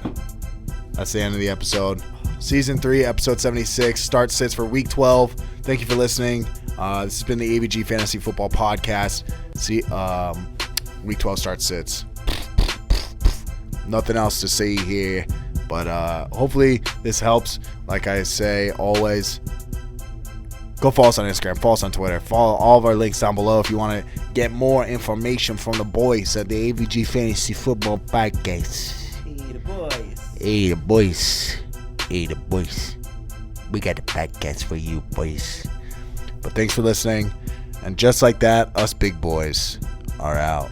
that's the end of the episode. Season 3, episode 76. Start sits for week 12. Thank you for listening. This has been the AVG Fantasy Football Podcast. Week 12 start sits. Nothing else to say here, but hopefully this helps. Like I say always, Go follow us on Instagram. Follow us on Twitter. Follow all of our links down below if you want to get more information from the boys at the AVG Fantasy Football Podcast. Hey, the boys. Hey, the boys. Hey, the boys. We got the podcast for you, boys. But thanks for listening. And just like that, us big boys are out.